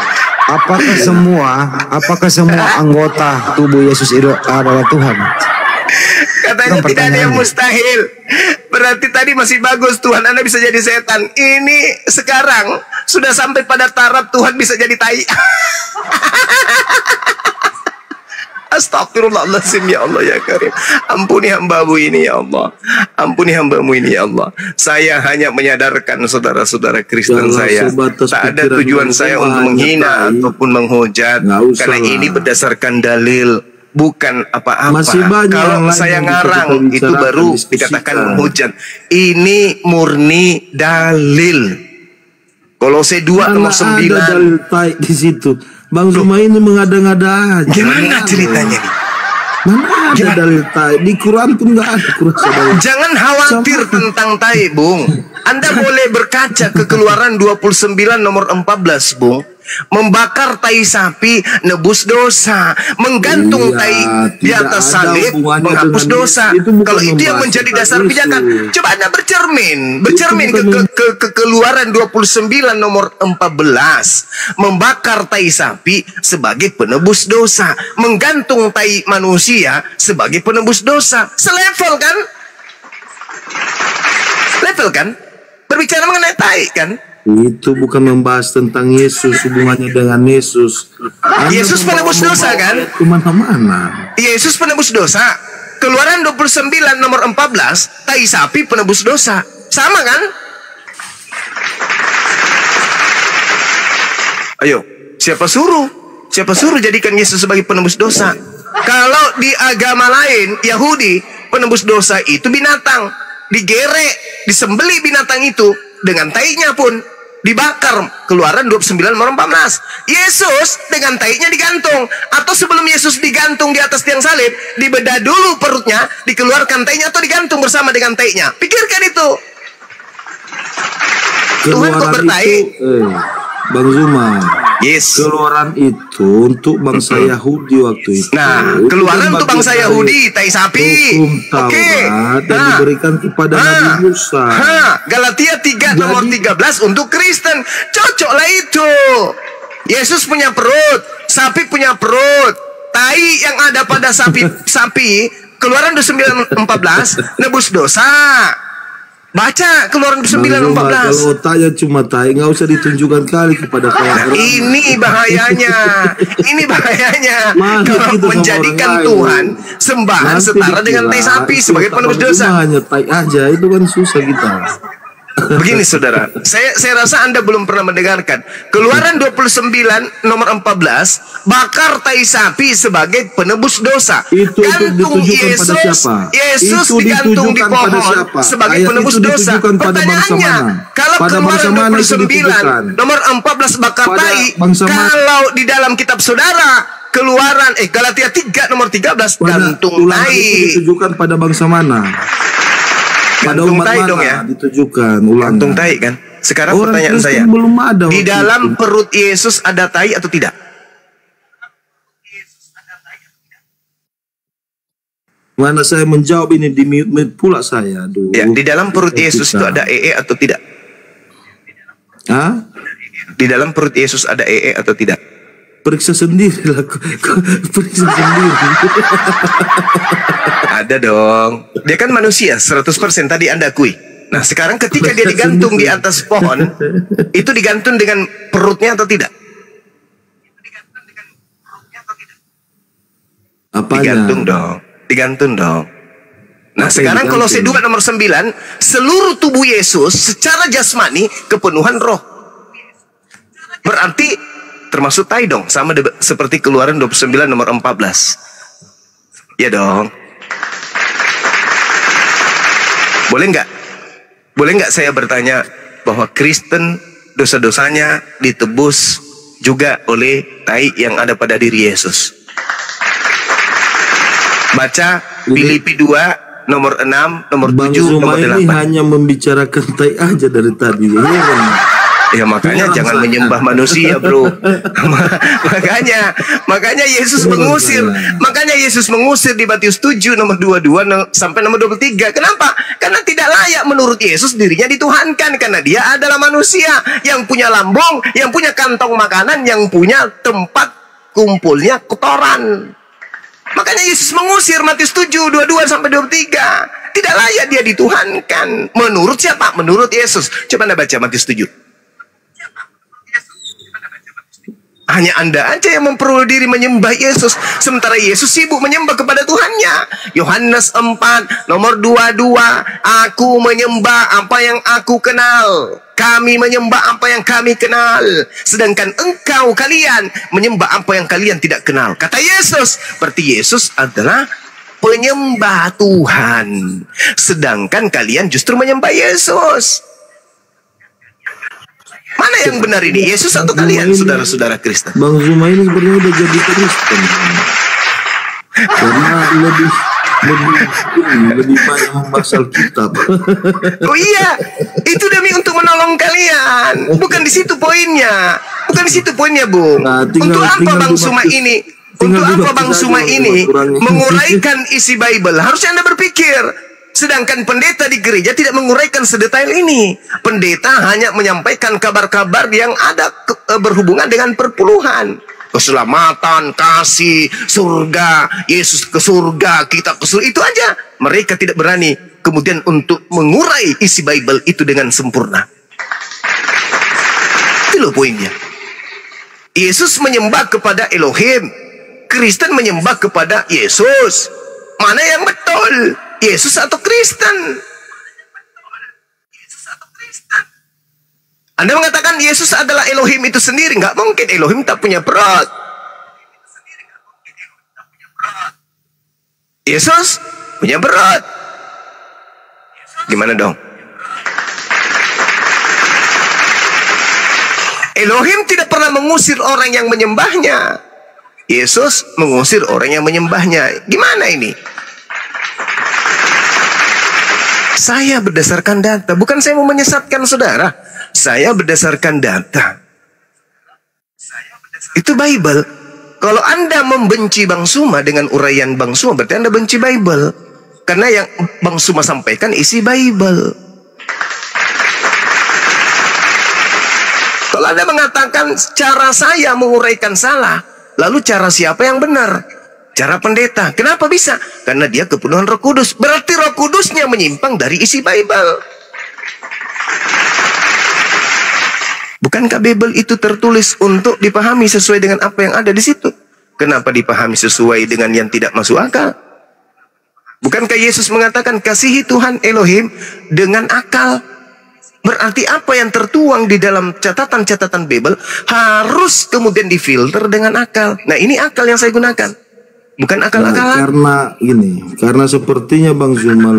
Apakah semua anggota tubuh Yesus itu adalah Tuhan? Katanya tidak ada yang mustahil. Berarti tadi masih bagus, Tuhan Anda bisa jadi setan. Ini sekarang sudah sampai pada taraf Tuhan bisa jadi tai. Astagfirullahaladzim, ya Allah ya Karim. Ampuni hambamu ini ya Allah. Ampuni hambamu ini ya Allah. Saya hanya menyadarkan saudara-saudara Kristen saya. Tak ada tujuan saya untuk menghina ataupun menghujat. Karena ini berdasarkan dalil, bukan apa-apa. Kalau saya ngarang itu baru dikatakan menghujat. Ini murni dalil. Kolose 2 nomor 9. Ada dalil taik di situ. Bang Zuma ini mengada-ngada aja. Gimana ceritanya nih? Mana ada dalil tai? Di Quran pun nggak ada Quran. Jangan khawatir tentang tai, Bung. Anda boleh berkaca ke Keluaran 29 nomor 14, Bung. Membakar tai sapi nebus dosa, menggantung tai di atas salib menghapus dosa. Kalau itu yang menjadi dasar pijakan, coba Anda bercermin ke Keluaran 29 nomor 14. Membakar tai sapi sebagai penebus dosa, menggantung tai manusia sebagai penebus dosa. Selevel kan? Level kan? Berbicara mengenai tai kan? Itu bukan membahas tentang Yesus, hubungannya dengan Yesus. Yesus penebus dosa kan? Kemana-mana. Yesus penebus dosa. Keluaran 29 nomor 14, tai sapi penebus dosa. Sama kan? Ayo, siapa suruh? Siapa suruh jadikan Yesus sebagai penebus dosa? Kalau di agama lain, Yahudi, penebus dosa itu binatang. Digerek, disembeli binatang itu dengan tainya pun dibakar. Keluaran 29 nomor 14. Yesus dengan tainya digantung, atau sebelum Yesus digantung di atas tiang salib, dibedah dulu perutnya, dikeluarkan tainya, atau digantung bersama dengan tainya. Pikirkan itu. Tuhan kok bertai? Bang Zuma, yes. Keluaran itu untuk bangsa Yahudi waktu itu. Nah, keluaran untuk bangsa Yahudi, tai sapi. Oke. Dan diberikan kepada Nabi Musa. Galatia 3 nomor 13 untuk Kristen. Cocoklah itu. Yesus punya perut, sapi punya perut. Tai yang ada pada sapi Keluaran 29 14 nebus dosa. Baca Keluaran 29 14. Kalau otaknya cuma tai, nggak usah ditunjukkan kali kepada kayak ini bahayanya. Ini bahayanya. Kalau menjadikan Tuhan sembahan setara dengan tai sapi sebagai penebus dosa. Hanya tai aja, itu kan susah kita. Begini saudara, saya rasa Anda belum pernah mendengarkan Keluaran 29 nomor 14, bakar tai sapi sebagai penebus dosa. Itu gantung Yesus pada siapa? Yesus itu digantung di pohon sebagai penebus dosa. Pertanyaannya, kalau Keluaran 29 nomor 14 bakar tai, kalau di dalam kitab saudara Keluaran Galatia 3 nomor 13 gantung tai, ditujukan pada bangsa mana? Pada umat mana dong ya? Ditujukan gantung tai kan. Sekarang pertanyaan saya, belum ada di dalam perut Yesus ada tai atau tidak? Mana saya menjawab ini di mute pula saya. Aduh. Ya, di dalam perut Yesus itu ada EE atau tidak? Hah? Di dalam perut Yesus ada EE atau tidak? Periksa sendiri lah. Periksa sendiri. Ada dong. Dia kan manusia 100%, tadi Anda akui. Nah, sekarang ketika dia digantung di atas pohon, itu digantung dengan perutnya atau tidak? Apanya? Digantung dong. Nah, sekarang Kolose 2 nomor 9, seluruh tubuh Yesus secara jasmani kepenuhan roh. Berarti termasuk tai dong, sama seperti Keluaran 29 nomor 14. Ya dong. Boleh nggak? Boleh nggak saya bertanya bahwa Kristen dosa-dosanya ditebus juga oleh tai yang ada pada diri Yesus? Baca Filipi 2 nomor 6, nomor 7, nomor 8. Ini hanya membicarakan tai aja dari tadi. Ya makanya jangan menyembah manusia, bro. makanya Yesus mengusir. Makanya Yesus mengusir di Matius 7 nomor 22 sampai nomor 23. Kenapa? Karena tidak layak menurut Yesus dirinya dituhankan, karena dia adalah manusia yang punya lambung, yang punya kantong makanan, yang punya tempat kumpulnya kotoran. Makanya Yesus mengusir Matius 7 22 sampai 23. Tidak layak dia dituhankan. Menurut siapa? Menurut Yesus. Coba Anda baca Matius 7. Hanya Anda aja yang memperoleh diri menyembah Yesus, sementara Yesus sibuk menyembah kepada Tuhannya. Yohanes 4 nomor 22, aku menyembah apa yang aku kenal, kami menyembah apa yang kami kenal, sedangkan kalian menyembah apa yang kalian tidak kenal. Kata Yesus, berarti Yesus adalah penyembah Tuhan, sedangkan kalian justru menyembah Yesus. Mana yang benar ini? Yesus atau kalian, saudara-saudara Kristen? Bang Zuma ini sebenarnya udah jadi Kristen. Karena lebih banyak membaca Alkitab. Oh iya, itu demi untuk menolong kalian. Bukan di situ poinnya. Bukan di situ poinnya, Bung. Nah, untuk apa Bang Zuma ini? Untuk apa Bang Zuma ini menguraikan isi Bible? Harusnya Anda berpikir. Sedangkan pendeta di gereja tidak menguraikan sedetail ini. Pendeta hanya menyampaikan kabar-kabar yang ada berhubungan dengan perpuluhan. Keselamatan, kasih, surga, Yesus ke surga, kita ke surga. Itu aja. Mereka tidak berani kemudian untuk mengurai isi Bible itu dengan sempurna. Itu loh poinnya. Yesus menyembah kepada Elohim. Kristen menyembah kepada Yesus. Mana yang betul? Yesus atau Kristen? Anda mengatakan Yesus adalah Elohim itu sendiri. Nggak mungkin, Elohim tak punya perut. Yesus punya perut. Gimana dong? Elohim tidak pernah mengusir orang yang menyembahnya. Yesus mengusir orang yang menyembahnya. Gimana ini? Saya berdasarkan data, bukan saya mau menyesatkan saudara. Saya berdasarkan data. Itu Bible. Kalau Anda membenci Bang Suma dengan uraian Bang Suma, berarti Anda benci Bible. Karena yang Bang Suma sampaikan isi Bible. Kalau Anda mengatakan cara saya menguraikan salah, lalu cara siapa yang benar? Cara pendeta. Kenapa bisa? Karena dia kepenuhan Roh Kudus. Berarti Roh Kudusnya menyimpang dari isi Bible. Bukankah Bible itu tertulis untuk dipahami sesuai dengan apa yang ada di situ? Kenapa dipahami sesuai dengan yang tidak masuk akal? Bukankah Yesus mengatakan kasihi Tuhan Elohim dengan akal? Berarti apa yang tertuang di dalam catatan-catatan Bible harus kemudian difilter dengan akal. Nah, ini akal yang saya gunakan. Bukan akal-akalan. Karena sepertinya Bang Zuma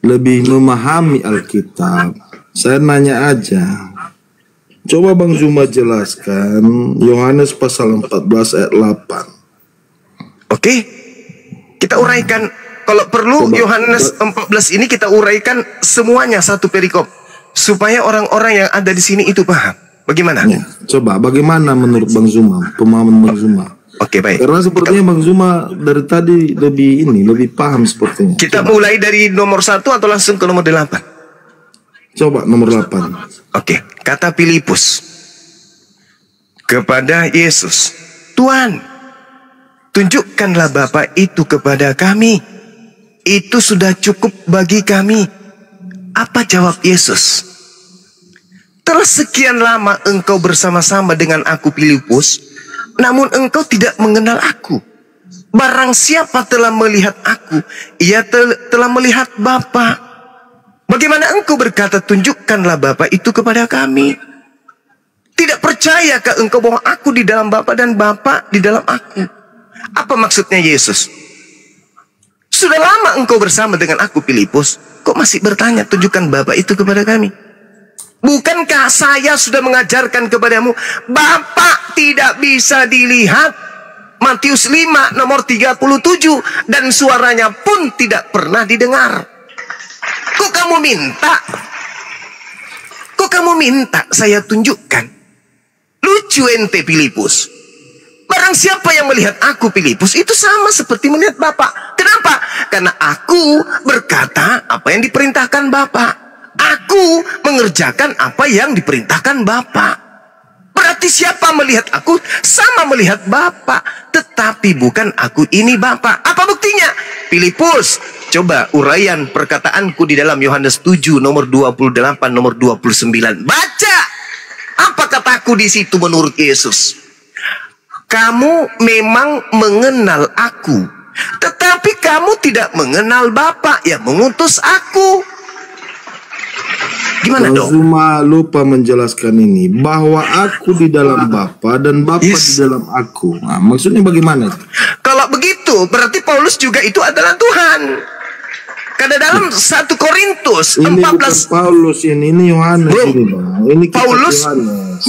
lebih memahami Alkitab. Saya nanya aja. Coba Bang Zuma jelaskan Yohanes pasal 14 ayat 8. Oke. Kita uraikan. Kalau perlu Yohanes 14 ini kita uraikan semuanya satu perikop. Supaya orang-orang yang ada di sini itu paham. Bagaimana? Ya, coba bagaimana menurut Bang Zuma? Pemahaman Bang Zuma. Oke, baik. Karena sepertinya Bang Zuma dari tadi lebih paham sepertinya. Kita mulai dari nomor 1 atau langsung ke nomor 8? Coba nomor 8. Oke, kata Filipus kepada Yesus, Tuhan, tunjukkanlah Bapa itu kepada kami. Itu sudah cukup bagi kami. Apa jawab Yesus? Telah sekian lama engkau bersama-sama dengan aku Filipus, namun engkau tidak mengenal aku. Barang siapa telah melihat aku, ia telah melihat Bapa. Bagaimana engkau berkata, tunjukkanlah Bapa itu kepada kami? Tidak percayakah engkau bahwa aku di dalam Bapa dan Bapa di dalam aku? Apa maksudnya Yesus? Sudah lama engkau bersama dengan aku, Filipus. Kok masih bertanya, tunjukkan Bapa itu kepada kami? Bukankah saya sudah mengajarkan kepadamu, Bapa tidak bisa dilihat? Matius 5 nomor 37. Dan suaranya pun tidak pernah didengar. Kok kamu minta? Kok kamu minta saya tunjukkan? Lucu ente, Filipus. Barang siapa yang melihat aku, Filipus, itu sama seperti melihat Bapa. Kenapa? Karena aku berkata apa yang diperintahkan Bapa. Aku mengerjakan apa yang diperintahkan Bapa. Berarti siapa melihat aku sama melihat Bapa. Tetapi bukan aku ini Bapa. Apa buktinya? Filipus, coba uraian perkataanku di dalam Yohanes 7 nomor 28 nomor 29. Baca. Apa kataku di situ menurut Yesus? Kamu memang mengenal aku, tetapi kamu tidak mengenal Bapa yang mengutus aku. Gimana dong? Cuma lupa menjelaskan ini, bahwa aku di dalam Bapa dan Bapa di dalam aku. Nah, maksudnya bagaimana? Kalau begitu, berarti Paulus juga itu adalah Tuhan. Karena dalam 1 Korintus 14. Ini bukan Paulus ini Yohanes ini, Bang. Ini Paulus,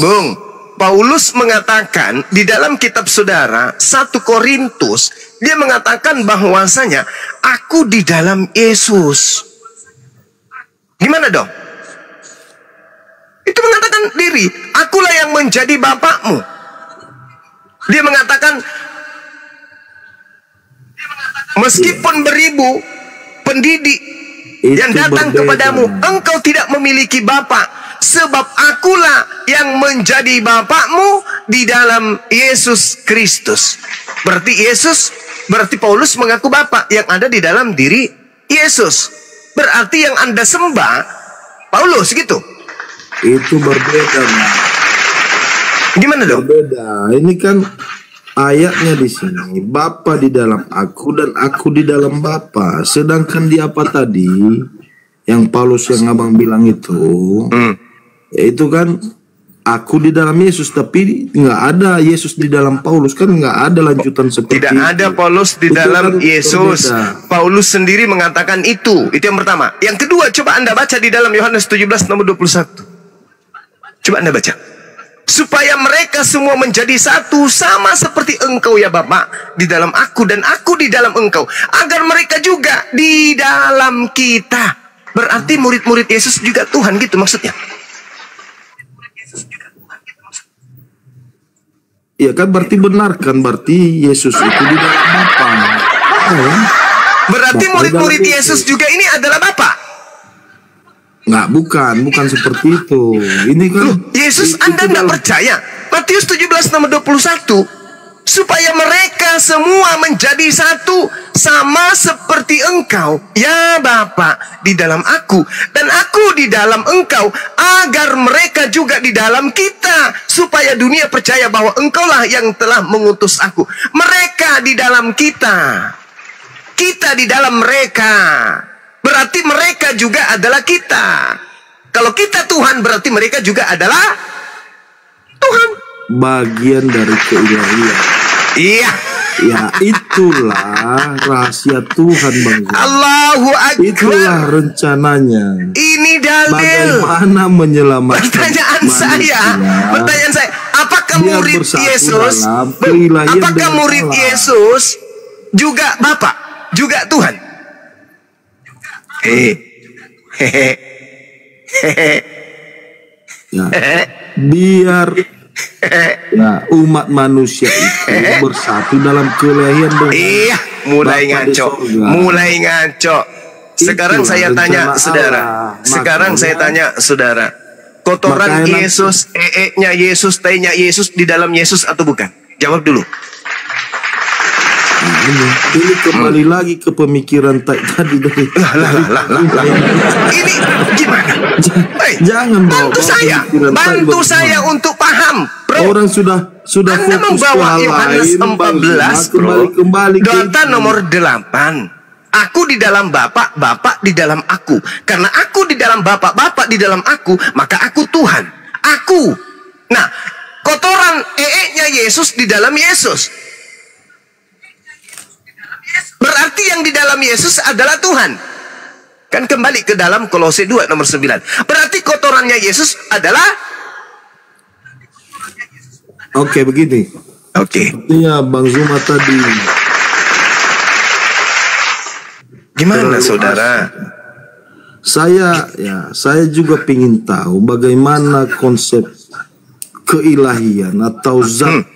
Bung. Paulus mengatakan di dalam kitab saudara 1 Korintus, dia mengatakan bahwasanya aku di dalam Yesus. Gimana dong? Itu mengatakan diri, akulah yang menjadi bapakmu. Dia mengatakan, meskipun beribu pendidik yang datang kepadamu, engkau tidak memiliki bapa. Sebab akulah yang menjadi bapakmu di dalam Yesus Kristus. Berarti Paulus mengaku Bapa yang ada di dalam diri Yesus. Berarti yang Anda sembah Paulus gitu. Itu berbeda, Mas. Gimana dong? Berbeda. Ini kan ayatnya di sini, Bapa di dalam aku dan aku di dalam Bapa. Sedangkan di apa tadi yang Paulus yang abang bilang itu, itu kan aku di dalam Yesus, tapi nggak ada Yesus di dalam Paulus, kan nggak ada lanjutan seperti tidak itu. Ada Paulus di dalam kan Yesus. Berbeda. Paulus sendiri mengatakan itu yang pertama. Yang kedua, coba Anda baca di dalam Yohanes 17 nomor 21. Coba Anda baca. Supaya mereka semua menjadi satu, sama seperti engkau ya Bapa di dalam aku dan aku di dalam engkau, agar mereka juga di dalam kita. Berarti murid-murid Yesus juga Tuhan gitu maksudnya. Ya kan berarti benar kan, berarti Yesus itu di dalam Bapa. Berarti murid-murid Yesus juga ini adalah Bapa. Nggak, bukan seperti itu. Ini kan Yesus, Anda nggak percaya? Matius 17 nomor 21. Supaya mereka semua menjadi satu, sama seperti engkau ya Bapa di dalam aku dan aku di dalam engkau, agar mereka juga di dalam kita, supaya dunia percaya bahwa engkaulah yang telah mengutus aku. Mereka di dalam kita, kita di dalam mereka. Berarti mereka juga adalah kita. Kalau kita Tuhan, berarti mereka juga adalah Tuhan. Bagian dari keilahian. Iya. Ya itulah rahasia Tuhan, Bang. Allahu Akbar. Itulah rencananya. Ini dalil. Bagaimana menyelamatkan Pertanyaan saya, apakah murid Yesus, apakah murid Yesus juga Bapa, juga Tuhan? Ya, biar ya umat manusia itu bersatu dalam keilahian dengan mulai ngaco. Sekarang saya tanya saudara, kotoran Yesus, nya Yesus, T-nya Yesus di dalam Yesus atau bukan? Jawab dulu. Ini kembali lagi ke pemikiran tadi. Ini gimana? Jangan bantu saya untuk paham, bro. Orang sudah Anda membawa Yohanes 14, kembali Dota nomor 8. Aku di dalam Bapa, Bapa di dalam aku. Karena aku di dalam Bapa, Bapa di dalam aku, maka aku Tuhan. Aku. Nah, kotoran nya Yesus di dalam Yesus. Berarti yang di dalam Yesus adalah Tuhan. Kan kembali ke dalam Kolose 2 nomor 9. Berarti kotorannya Yesus adalah... Oke, begini. Oke. Iya, Bang Zuma tadi. Gimana saudara? Saya juga ingin tahu bagaimana konsep keilahian atau zat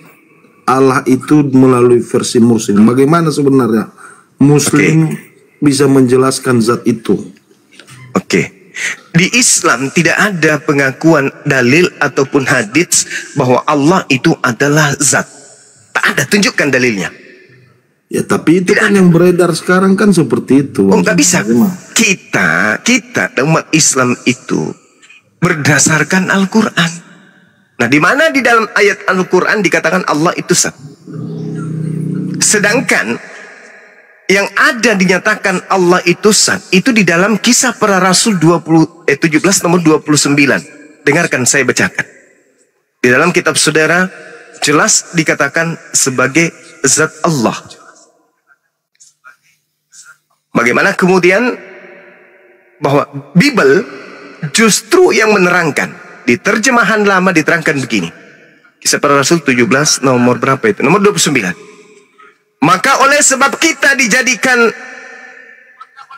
Allah itu melalui versi Muslim. Bagaimana sebenarnya Muslim bisa menjelaskan zat itu? Oke. Di Islam tidak ada pengakuan dalil ataupun hadits bahwa Allah itu adalah zat. Tak ada, tunjukkan dalilnya. Ya, tapi itu kan yang beredar sekarang kan seperti itu. Oh, nggak bisa. Kita umat Islam itu berdasarkan Al-Quran. Nah, di mana di dalam ayat Al-Quran dikatakan Allah itu zat. Sedangkan yang ada dinyatakan Allah itu zat itu di dalam Kisah Para Rasul 17 nomor 29. Dengarkan saya bacakan. Di dalam kitab saudara jelas dikatakan sebagai zat Allah. Bagaimana kemudian bahwa Bible justru yang menerangkan. Di terjemahan lama diterangkan begini. Kisah Para Rasul 17 nomor berapa itu? Nomor 29. Maka oleh sebab kita dijadikan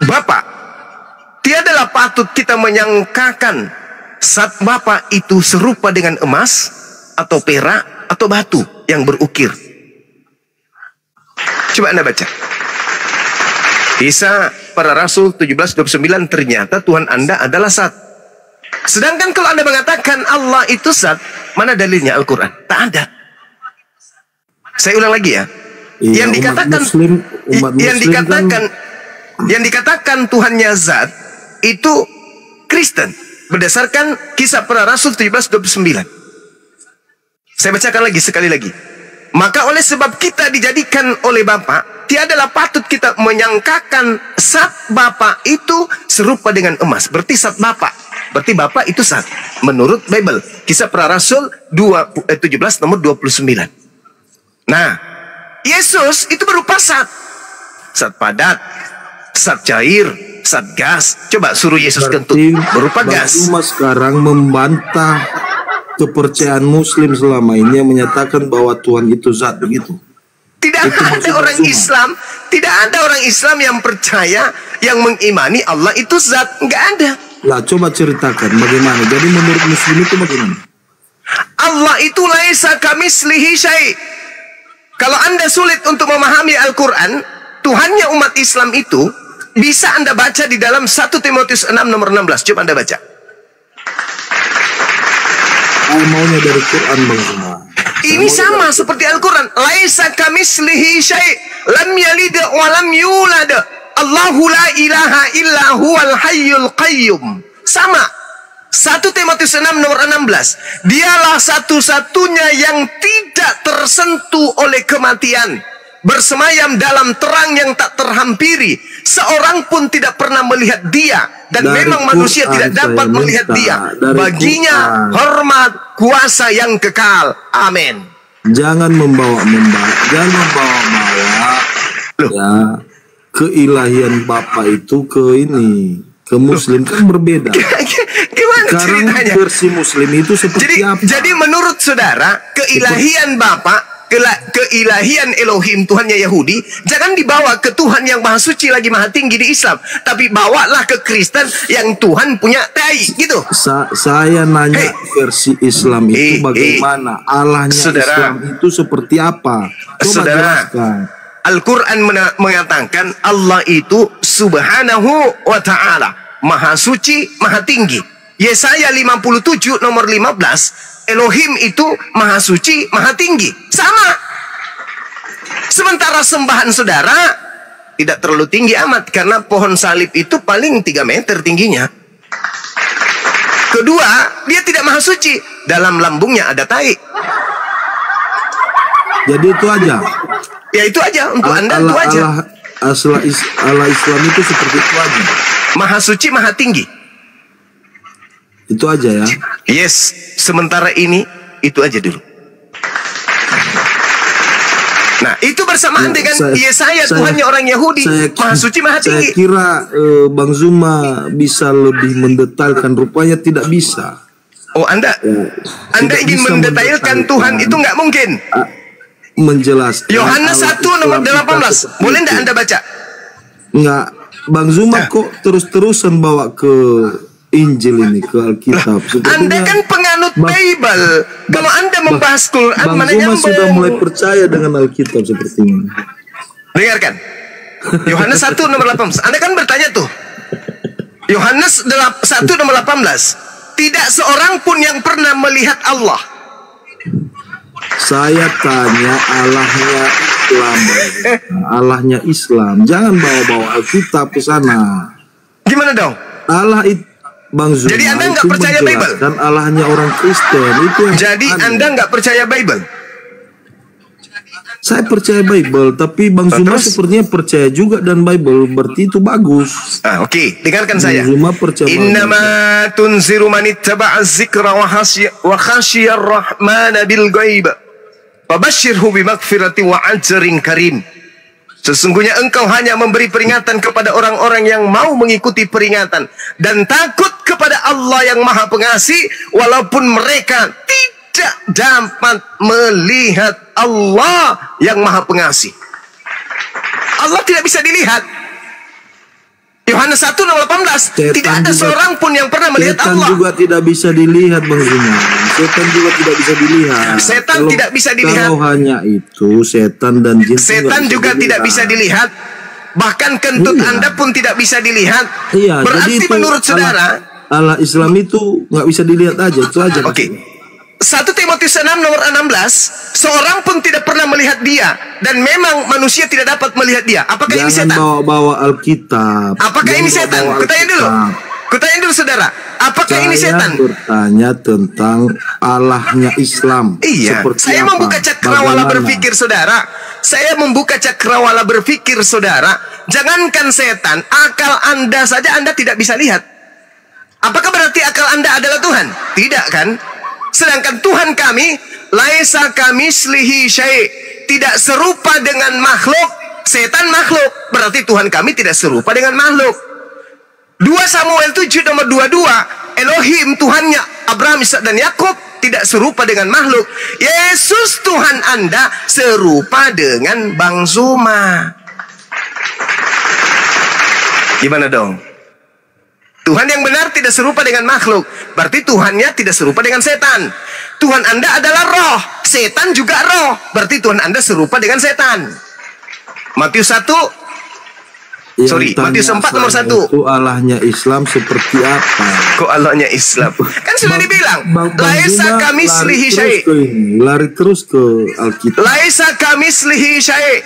Bapa, tiadalah patut kita menyangkakan zat Bapa itu serupa dengan emas atau perak atau batu yang berukir. Coba Anda baca. Kisah Para Rasul 17:29, ternyata Tuhan Anda adalah zat. Sedangkan kalau Anda mengatakan Allah itu zat, mana dalilnya Al-Quran? Tak ada. Saya ulang lagi ya. Iya, yang dikatakan Tuhannya zat itu Kristen berdasarkan Kisah Para Rasul 17:29. Saya bacakan lagi sekali lagi. Maka oleh sebab kita dijadikan oleh Bapa, tiadalah patut kita menyangkakan zat Bapa itu serupa dengan emas. Berarti zat Bapa. Berarti Bapa itu zat. Menurut Bible. Kisah Para Rasul 17 nomor 29. Nah, Yesus itu berupa zat. Zat padat, zat cair, zat gas. Coba suruh Yesus kentut. Berupa gas. Cuma sekarang membantah kepercayaan Muslim selama ini yang menyatakan bahwa Tuhan itu zat, begitu. Tidak ada orang Islam, tidak ada orang Islam yang percaya, yang mengimani Allah itu zat. Nggak ada. Lah, coba ceritakan bagaimana. Jadi menurut Muslim itu bagaimana? Allah itu laisa kamitslihi syai'. Kalau Anda sulit untuk memahami Al-Quran, Tuhannya umat Islam itu bisa Anda baca di dalam 1 Timotius 6 nomor 16. Coba Anda baca. Maunya dari Quran, Bang Zuma. Ini sama seperti Al-Quran. Laisa kamitslihi syai', lam yalid wa lam yulad. Allahu la ilaha illa huwal hayyul qayyum. Sama. 1 Timotius 6 nomor 16. Dialah satu-satunya yang tidak tersentuh oleh kematian, bersemayam dalam terang yang tak terhampiri. Seorang pun tidak pernah melihat dia, dan dari memang manusia tidak dapat melihat dia. Baginya hormat kuasa yang kekal. Amin. Jangan membawa-bawa ya keilahian Bapa itu ke ini, ke Muslim kan berbeda. Gimana sekarang ceritanya? Versi Muslim itu seperti apa? Jadi menurut saudara, keilahian Bapa, keilahian Elohim Tuhannya Yahudi jangan dibawa ke Tuhan yang maha suci lagi maha tinggi di Islam, tapi bawalah ke Kristen yang Tuhan punya tai gitu. Saya nanya versi Islam itu bagaimana? Allahnya saudara, Islam itu seperti apa? Coba jelaskan. Al-Quran mengatakan Allah itu subhanahu wa ta'ala, maha suci, maha tinggi. Yesaya 57 nomor 15, Elohim itu maha suci, maha tinggi. Sama. Sementara sembahan saudara tidak terlalu tinggi amat, karena pohon salib itu paling 3 meter tingginya. Kedua, dia tidak maha suci. Dalam lambungnya ada tai. Jadi itu aja. Ya itu aja untuk Anda, itu aja. Allah Islam itu seperti itu aja. Maha suci, maha tinggi. Itu aja ya. Yes, sementara ini itu aja dulu. Nah, itu bersamaan dengan Yesaya, Tuhannya orang Yahudi, Maha Suci, Maha Tinggi. Saya kira Bang Zuma bisa lebih mendetailkan, rupanya tidak bisa. Oh, Anda ingin mendetailkan Tuhan itu nggak mungkin. Menjelaskan. Yohanes 1 nomor 18. Boleh nggak Anda baca? Nggak, Bang Zuma kok terus-terusan bawa ke Injil ini, ke Alkitab. Anda kan penganut Bible. Kalau Anda membahas Quran, Bang mana Zuma nyambung? sudah mulai percaya dengan Alkitab sepertinya. Dengarkan. Yohanes 1 nomor 18. Anda kan bertanya tuh. Yohanes 1 nomor 18. Tidak seorang pun yang pernah melihat Allah. Saya tanya Allahnya Islam. Allahnya Islam. Jangan bawa-bawa Alkitab ke sana. Gimana dong? Allah itu, Bang Zuma, jadi Anda nggak percaya Bible? Dan Allahnya orang Kristen itu yang jadi Anda nggak percaya Bible? Saya percaya Bible, tapi Bang Zuma sepertinya percaya juga dan Bible, berarti itu bagus. Oke. Dengarkan saya. Zuma percaya. Innama tunziru man ittaba'a dzikra wa khasyiya ar-rahmana bil ghaib. Fabashshirhu bimaghfirati wa ajrin karim. Sesungguhnya engkau hanya memberi peringatan kepada orang-orang yang mau mengikuti peringatan dan takut kepada Allah yang Maha Pengasih, walaupun mereka tidak dapat melihat Allah yang Maha Pengasih. Allah tidak bisa dilihat. Yohanes 1 nomor 18. Tidak ada seorang pun yang pernah melihat Allah. Setan juga tidak bisa dilihat, Bang Zuma. Setan juga tidak bisa dilihat. Setan tidak bisa dilihat. Kalau hanya itu, setan dan jin. Setan juga tidak bisa dilihat. Bahkan kentut Anda pun tidak bisa dilihat. Iya. Berarti jadi menurut saudara, Allah Islam itu nggak bisa dilihat aja, itu aja. Oke. 1 Timotius 6 nomor 16. Seorang pun tidak pernah melihat dia, dan memang manusia tidak dapat melihat dia. Apakah ini setan? Jangan bawa Alkitab. Apakah ini setan? Kutanya dulu. Kutanya dulu saudara. Apakah ini setan? Saya bertanya tentang Allahnya Islam. Iya. Saya membuka cakrawala berpikir saudara. Saya membuka cakrawala berpikir saudara. Jangankan setan, akal Anda saja Anda tidak bisa lihat. Apakah berarti akal Anda adalah Tuhan? Tidak kan? Sedangkan Tuhan kami, laisa kamitslihi syai', tidak serupa dengan makhluk. Setan makhluk, berarti Tuhan kami tidak serupa dengan makhluk. 2 Samuel 7 nomor 22, Elohim Tuhannya Abraham, Ishak dan Yakub tidak serupa dengan makhluk. Yesus Tuhan Anda serupa dengan Bang Zuma. Gimana dong? Tuhan yang benar tidak serupa dengan makhluk. Berarti Tuhannya tidak serupa dengan setan. Tuhan Anda adalah roh. Setan juga roh. Berarti Tuhan Anda serupa dengan setan. Matius 1. Matius 4 nomor 1. Itu Allahnya Islam seperti apa? Kok Allahnya Islam? Kan sudah dibilang. Laisa kamitslihi syai'. Lari terus ke Alkitab. Laisa kamitslihi syai'.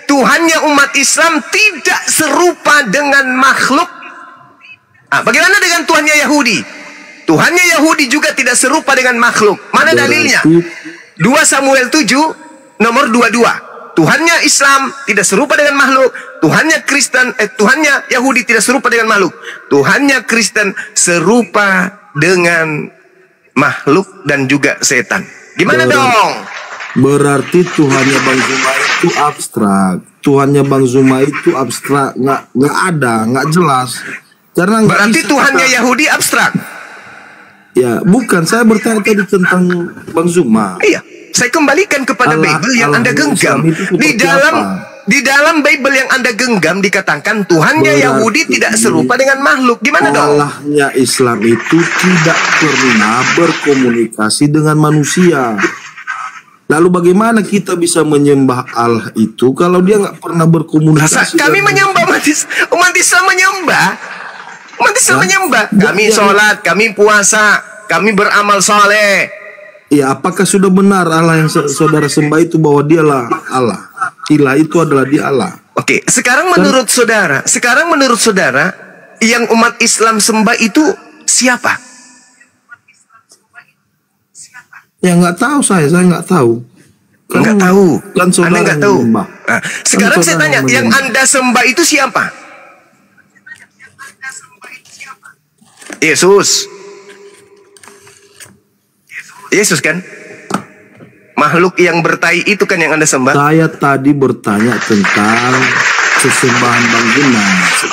Tuhannya umat Islam tidak serupa dengan makhluk. Bagaimana dengan Tuhannya Yahudi? Tuhannya Yahudi juga tidak serupa dengan makhluk. Mana dalilnya? 2 Samuel 7 nomor 22. Tuhannya Islam tidak serupa dengan makhluk. Tuhannya Kristen, Tuhannya Yahudi tidak serupa dengan makhluk. Tuhannya Kristen serupa dengan makhluk dan juga setan. Gimana dong? Berarti Tuhannya Bang Zuma itu abstrak. Tuhannya Bang Zuma itu abstrak, nggak ada, nggak jelas. Karena berarti Tuhannya Yahudi abstrak. Ya, bukan. Saya bertanya tadi tentang Bang Zuma. Iya, saya kembalikan kepada Bible yang Anda genggam. Di dalam Bible yang Anda genggam dikatakan Tuhannya Yahudi tidak serupa dengan makhluk. Gimana dong? Allahnya Islam itu tidak pernah berkomunikasi dengan manusia. Lalu bagaimana kita bisa menyembah Allah itu kalau dia nggak pernah berkomunikasi? Kami menyembah umat Islam menyembah. Umat Islam menyembah. Kami sholat, kami puasa, kami beramal soleh. Ya, apakah sudah benar Allah yang saudara sembah itu bahwa dialah Allah? Ilah itu adalah dia Allah. Oke, sekarang menurut saudara, yang umat Islam sembah itu siapa? Ya nggak tahu saya nggak tahu. Nggak tahu. Anda nggak tahu. Sekarang saya tanya, yang Anda sembah itu siapa? Yesus kan? makhluk yang bertai itu kan yang Anda sembah. Saya tadi bertanya tentang sesembahan Bang Guna.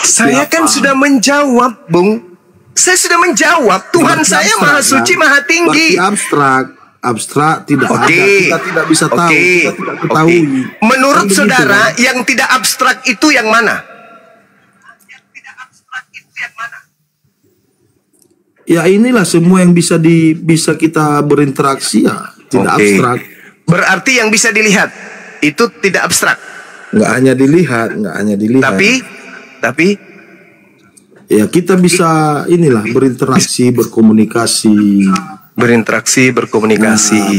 Saya kan sudah menjawab, Bung. Saya sudah menjawab. Tuhan saya maha suci, maha tinggi. Berarti abstrak tidak ada. Kita tidak bisa tahu. Kita tidak ketahui. Menurut saudara, yang tidak abstrak itu yang mana? Ya inilah semua yang bisa kita berinteraksi ya. Tidak abstrak. Berarti yang bisa dilihat itu tidak abstrak. Nggak hanya dilihat. Tapi ya kita bisa berinteraksi, berkomunikasi.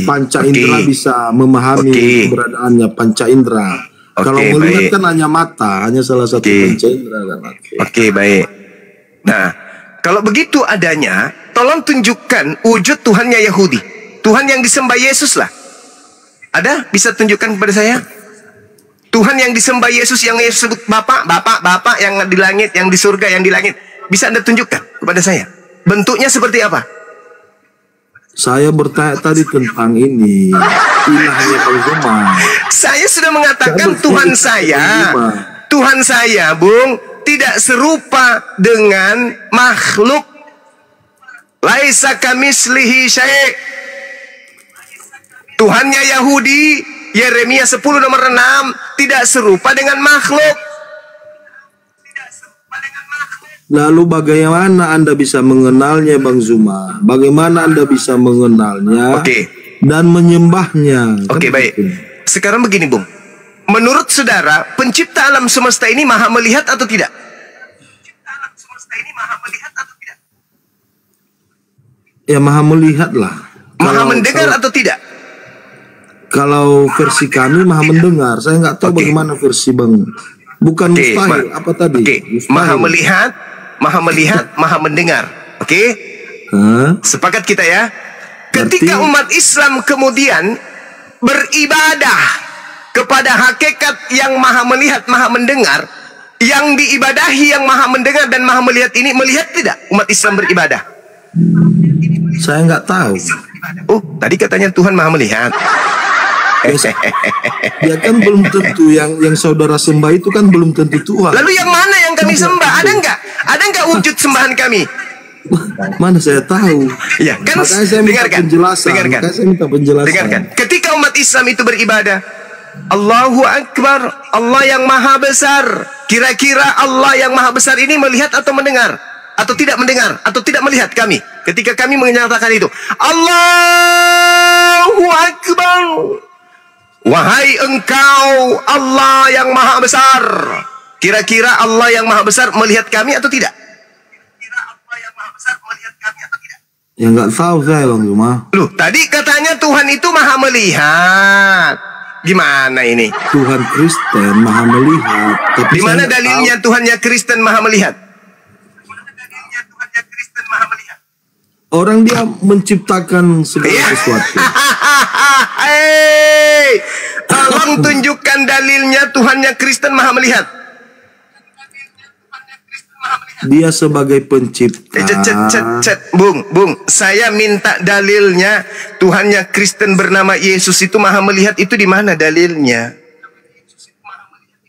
Panca indera bisa memahami keberadaannya panca indera. Kalau melihat kan hanya mata, hanya salah satu panca indera kan. Baik. Nah, kalau begitu adanya, tolong tunjukkan wujud Tuhannya Yahudi. Tuhan yang disembah Yesus lah. Ada? Bisa tunjukkan kepada saya? Tuhan yang disembah Yesus, yang Yesus sebut Bapak yang di langit, yang di surga, yang di langit. Bisa Anda tunjukkan kepada saya? Bentuknya seperti apa? Saya bertanya tadi tentang ini, ilahnya Bang Zuma. Saya sudah mengatakan Tuhan saya, Bung, tidak serupa dengan makhluk. Laisa kamislihi syai'. Tuhannya Yahudi, Yeremia 10 nomor 6, tidak serupa dengan makhluk. Lalu bagaimana Anda bisa mengenalnya Bang Zuma? Bagaimana Anda bisa mengenalnya dan menyembahnya? Baik. Sekarang begini, Bung. Menurut saudara, pencipta alam semesta ini maha melihat atau tidak? Ya maha melihat lah. Maha mendengar atau tidak? Kalau versi kami maha mendengar. Saya nggak tahu bagaimana versi Bang. Bukan mustahil. Apa tadi? Maha melihat, maha mendengar. Sepakat kita ya. Ketika umat Islam kemudian beribadah kepada hakikat yang maha melihat, maha mendengar, yang diibadahi yang maha mendengar dan maha melihat ini, melihat tidak umat Islam beribadah? Saya nggak tahu. Oh, tadi katanya Tuhan maha melihat. Ya kan belum tentu yang saudara sembah itu kan belum tentu Tuhan. Lalu yang mana yang kami sembah? Ada nggak wujud sembahan kami? Mana saya tahu. Ya kan. Makanya saya minta penjelasan. Makanya saya minta penjelasan. Dengarkan. Ketika umat Islam itu beribadah, Allahu Akbar, Allah yang maha besar. Kira-kira Allah yang maha besar ini melihat atau mendengar? Atau tidak mendengar? Atau tidak melihat kami? Ketika kami menyatakan itu, Allahu Akbar. Wahai engkau Allah yang maha besar. Kira-kira Allah yang maha besar melihat kami atau tidak? Ya nggak tahu saya Bang Zuma. Loh, tadi katanya Tuhan itu maha melihat. Gimana ini? Tuhan Kristen maha melihat. Di mana dalilnya Tuhannya Kristen maha melihat? Orang dia menciptakan segala sesuatu. Tolong tunjukkan dalilnya Tuhannya Kristen maha melihat. Dia sebagai pencipta. Bung, saya minta dalilnya Tuhannya Kristen bernama Yesus itu maha melihat, itu di mana dalilnya?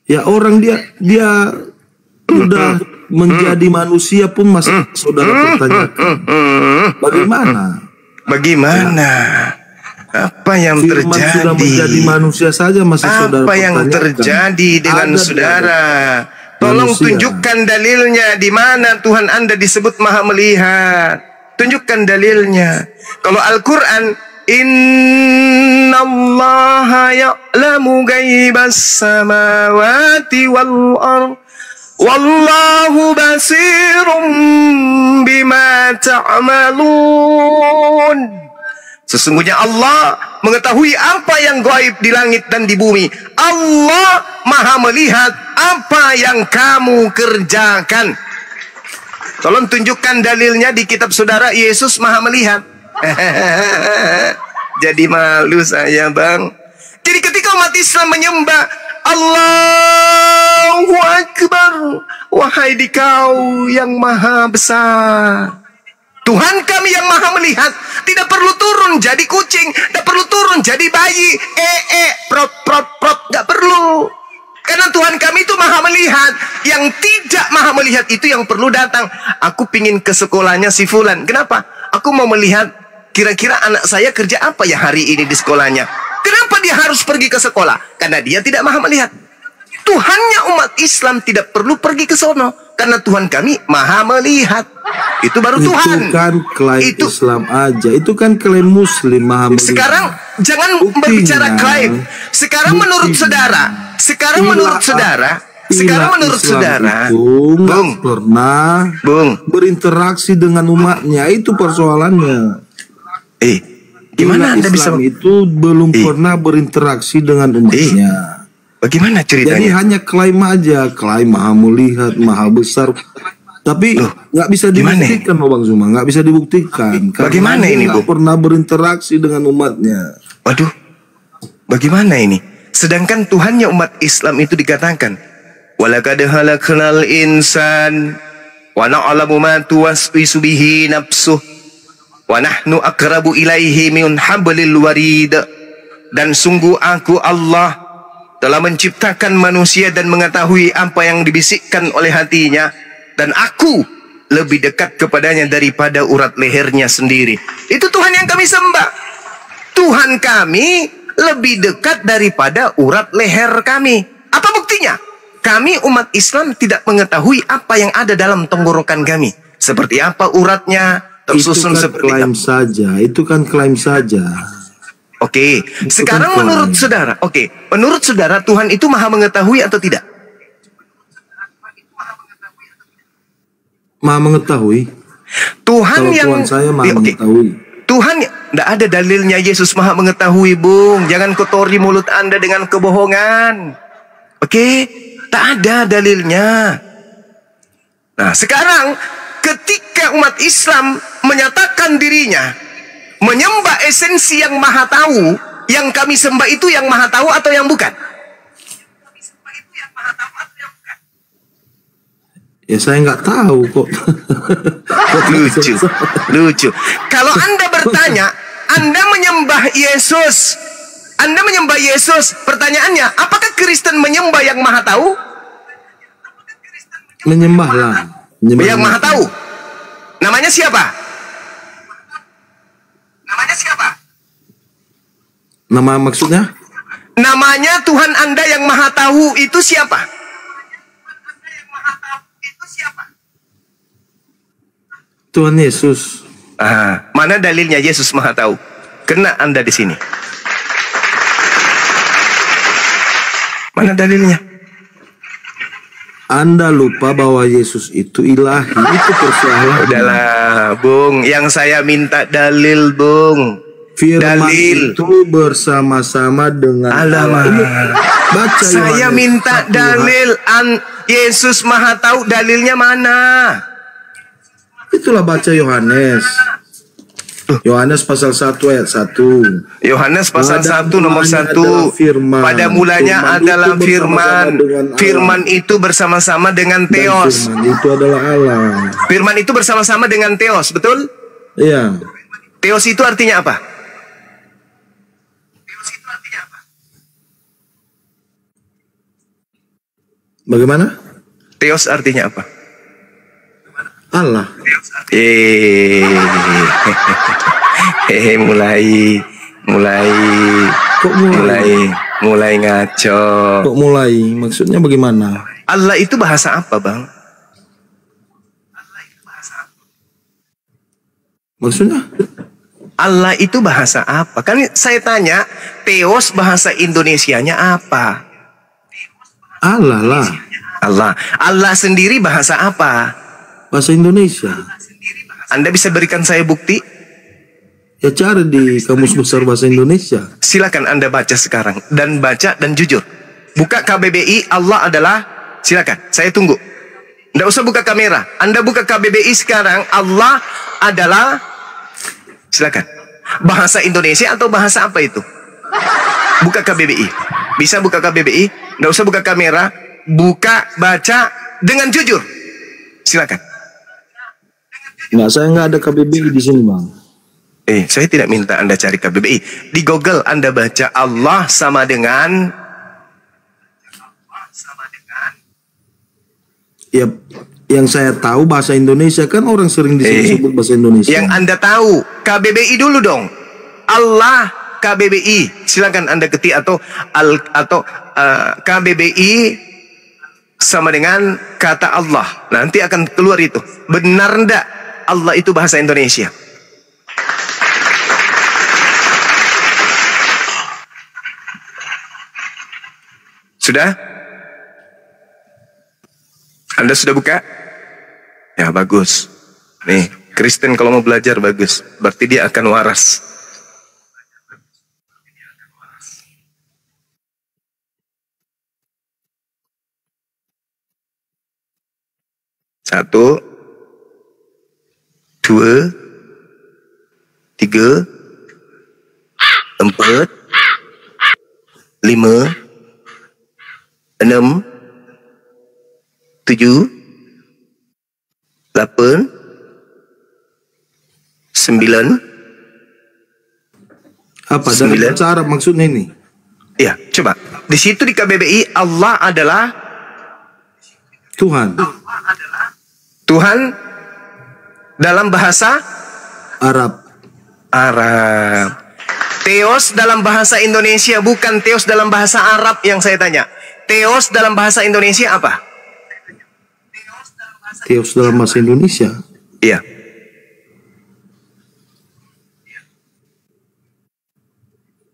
Ya orang dia sudah menjadi manusia pun masih saudara pertanyakan. Bagaimana? Apa yang terjadi? Sudah menjadi manusia saja masih saudara pertanyakan. Apa yang terjadi dengan saudara? Tolong tunjukkan dalilnya di mana Tuhan Anda disebut maha melihat. Tunjukkan dalilnya. Kalau Al-Quran, Innallaha ya'lamu ghaibas samawati wal ardh wallahu basirum bima ta'malun. Sesungguhnya Allah mengetahui apa yang gaib di langit dan di bumi. Allah maha melihat apa yang kamu kerjakan. Tolong tunjukkan dalilnya di kitab saudara Yesus maha melihat. Jadi malu saya, Bang. Jadi ketika umat Islam menyembah Allahu Akbar, wahai dikau yang maha besar. Tuhan kami yang maha melihat tidak perlu turun jadi kucing, tidak perlu turun jadi bayi, prot, nggak perlu. Karena Tuhan kami itu maha melihat. Yang tidak maha melihat itu yang perlu datang. Aku pingin ke sekolahnya si Fulan. Kenapa? Aku mau melihat kira-kira anak saya kerja apa ya hari ini di sekolahnya. Kenapa dia harus pergi ke sekolah? Karena dia tidak maha melihat. Tuhannya umat Islam tidak perlu pergi ke sono. Karena Tuhan kami maha melihat. Itu baru Tuhan. Itu kan klaim Islam aja. Itu kan klaim Muslim maha melihat. Sekarang jangan berbicara klaim. Sekarang menurut saudara. Sekarang menurut saudara. Bung, pernah berinteraksi dengan umatnya. Itu persoalannya. Gimana Anda bisa itu belum pernah berinteraksi dengan umatnya. Bagaimana ceritanya? Jadi hanya klaim aja, klaim maha melihat, maha besar. Tapi nggak bisa dibuktikan, Bang Zuma, nggak bisa dibuktikan. Bagaimana ini, Bu? Pernah berinteraksi dengan umatnya. Waduh, bagaimana ini? Sedangkan Tuhannya umat Islam itu dikatakan, walaqad khalaqnal insan wa na'lamu ma tuwaswisu bihi nafsuh wa nahnu aqrabu ilaihi min hablil warid. Dan sungguh aku Allah telah menciptakan manusia dan mengetahui apa yang dibisikkan oleh hatinya, dan aku lebih dekat kepadanya daripada urat lehernya sendiri. Itu Tuhan yang kami sembah. Tuhan kami lebih dekat daripada urat leher kami. Apa buktinya? Kami umat Islam tidak mengetahui apa yang ada dalam tenggorokan kami. Seperti apa uratnya, tersusun seperti apa. Klaim saja, itu kan klaim saja. Oke, sekarang menurut saudara, menurut saudara Tuhan itu maha mengetahui atau tidak? Maha mengetahui. Tuhan kalau yang Tuhan saya maha mengetahui. Tuhan, tidak ada dalilnya Yesus maha mengetahui, Bung. Jangan kotori mulut Anda dengan kebohongan. Tak ada dalilnya. Nah, sekarang ketika umat Islam menyatakan dirinya menyembah esensi yang maha tahu, yang kami sembah itu yang maha tahu atau yang bukan? Ya saya nggak tahu kok. Lucu. Kalau Anda bertanya, Anda menyembah Yesus. Pertanyaannya, apakah Kristen menyembah yang maha tahu? Menyembahlah. Yang maha tahu. Namanya siapa? Nama maksudnya? Namanya Tuhan Anda yang maha tahu itu siapa? Tuhan Yesus. Mana dalilnya Yesus maha tahu? Kena Anda di sini. Mana dalilnya? Anda lupa bahwa Yesus itu ilahi. Itu persoalan. Udahlah, Bung. Yang saya minta dalil, Bung. Firman dalil itu bersama-sama dengan Allah. Baca saya Yohanes minta dalil. Yesus maha tahu, dalilnya mana? Itulah baca Yohanes. Yohanes pasal 1 ayat 1. Yohanes pasal 1 nomor 1. Pada mulanya adalah firman. Firman itu bersama-sama dengan Theos. Firman itu adalah Allah. Firman itu bersama-sama dengan Theos, betul? Iya. Theos itu artinya apa? Bagaimana? Theos artinya apa? Allah. Mulai ngaco. Kok mulai? Maksudnya bagaimana? Allah itu bahasa apa, Bang? Maksudnya? Allah itu bahasa apa? Kan saya tanya, Theos bahasa Indonesianya apa? Allah lah. Allah sendiri bahasa apa? Bahasa Indonesia. Anda bisa berikan saya bukti? Ya cari di Kamus Besar Bahasa Indonesia. Silakan Anda baca sekarang. Dan baca dan jujur. Buka KBBI, Allah adalah, silakan, saya tunggu. Tidak usah buka kamera. Anda buka KBBI sekarang, Allah adalah, silakan. Bahasa Indonesia atau bahasa apa itu? Buka KBBI. Bisa buka KBBI? Tidak usah buka kamera. Buka, baca dengan jujur. Silakan. Enggak, saya nggak ada KBBI di sini, Bang. Saya tidak minta Anda cari KBBI. Di Google Anda baca Allah sama dengan ya, yang saya tahu bahasa Indonesia kan orang sering disebut bahasa Indonesia. Yang Anda tahu KBBI dulu dong. Allah KBBI. Silakan Anda ketik atau KBBI sama dengan kata Allah. Nanti akan keluar itu. Benar enggak Allah itu bahasa Indonesia? Sudah? Anda sudah buka? Ya, bagus. Nih, Kristen kalau mau belajar bagus. Berarti dia akan waras. Satu, dua, tiga, empat, lima, 6, 7, 8, 9. Apa dari bahasa Arab maksudnya ini? Ya, coba. Di situ di KBBI Allah adalah Tuhan. Tuhan dalam bahasa Arab. Theos dalam bahasa Indonesia, bukan Theos dalam bahasa Arab yang saya tanya. Theos dalam bahasa Indonesia apa? Theos dalam bahasa Indonesia? Iya.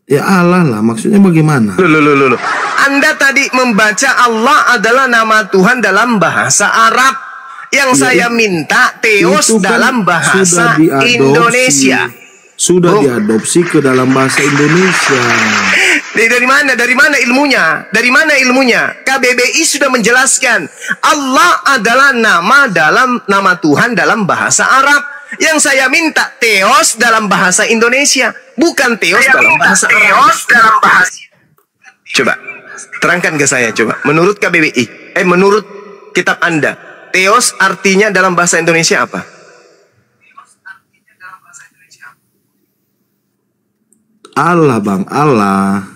Ya Allah lah, maksudnya bagaimana? Loh. Anda tadi membaca Allah adalah nama Tuhan dalam bahasa Arab. Yang saya minta Theos dalam bahasa Indonesia. Sudah diadopsi ke dalam bahasa Indonesia. Dari mana? Dari mana ilmunya? Dari mana ilmunya? KBBI sudah menjelaskan Allah adalah nama Tuhan dalam bahasa Arab. Yang saya minta Theos dalam bahasa Indonesia, bukan Theos dalam bahasa Arab. Coba terangkan ke saya, coba. Menurut KBBI, menurut kitab Anda, Theos artinya dalam bahasa Indonesia apa? Allah, Bang, Allah.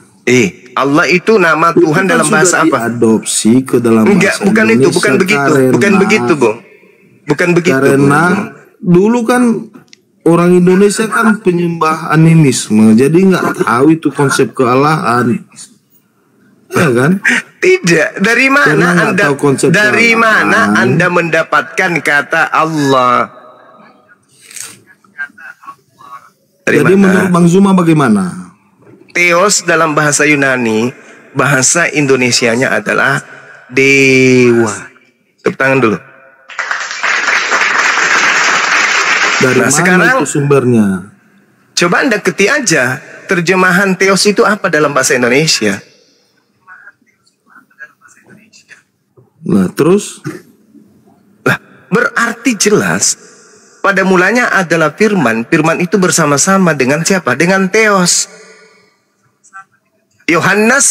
Allah itu nama Tuhan dalam bahasa apa? Adopsi ke dalam bahasa bukan Indonesia. Itu, bukan begitu. Bukan begitu, Bung. Bukan begitu. Karena dulu kan orang Indonesia kan penyembah animisme, jadi nggak tahu itu konsep kealahan. Ya kan? Tidak. Dari mana Anda mendapatkan kata Allah? Jadi menurut Bang Zuma bagaimana? Theos dalam bahasa Yunani, bahasa Indonesianya adalah dewa. Tepuk tangan dulu. Dari mana sekarang itu sumbernya? Coba Anda ketik aja terjemahan Theos itu apa dalam bahasa Indonesia. Nah, terus? Berarti jelas pada mulanya adalah firman. Firman itu bersama-sama dengan siapa? Dengan Theos. Yohanes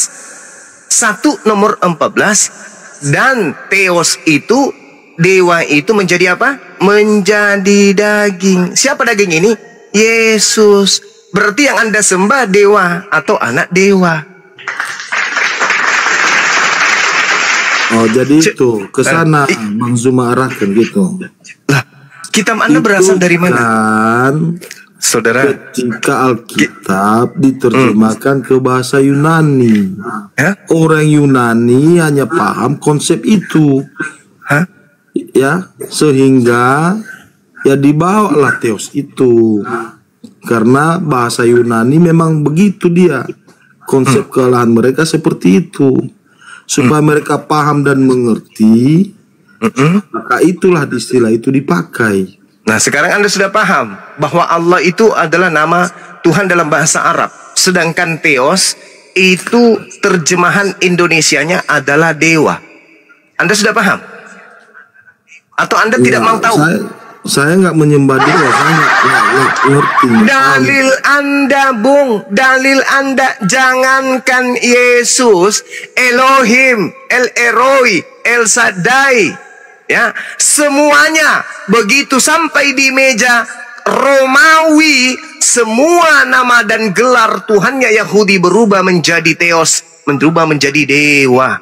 1 nomor 14. Dan Theos itu, dewa itu menjadi apa? Menjadi daging. Siapa daging ini? Yesus. Berarti yang Anda sembah dewa atau anak dewa. Oh, jadi itu ke sana Bang Zuma arahkan gitu. Lah, kitab Anda berasal dari mana? Kan, saudara, ketika Alkitab diterjemahkan ke bahasa Yunani, orang Yunani hanya paham konsep itu, ya, sehingga ya dibawalah Theos itu, karena bahasa Yunani memang begitu dia, konsep kealahan mereka seperti itu, supaya mereka paham dan mengerti, maka itulah istilah itu dipakai. Nah, sekarang Anda sudah paham bahwa Allah itu adalah nama Tuhan dalam bahasa Arab. Sedangkan Theos itu terjemahan Indonesianya adalah dewa. Anda sudah paham? Atau Anda tidak mau tahu? Saya nggak menyembah dewa, saya nggak ngerti. Dalil Anda, Bung, dalil Anda, jangankan Yesus, Elohim, El Eroi, El Shaddai, Ya, semuanya begitu sampai di meja Romawi, semua nama dan gelar Tuhannya Yahudi berubah menjadi Theos, berubah menjadi dewa.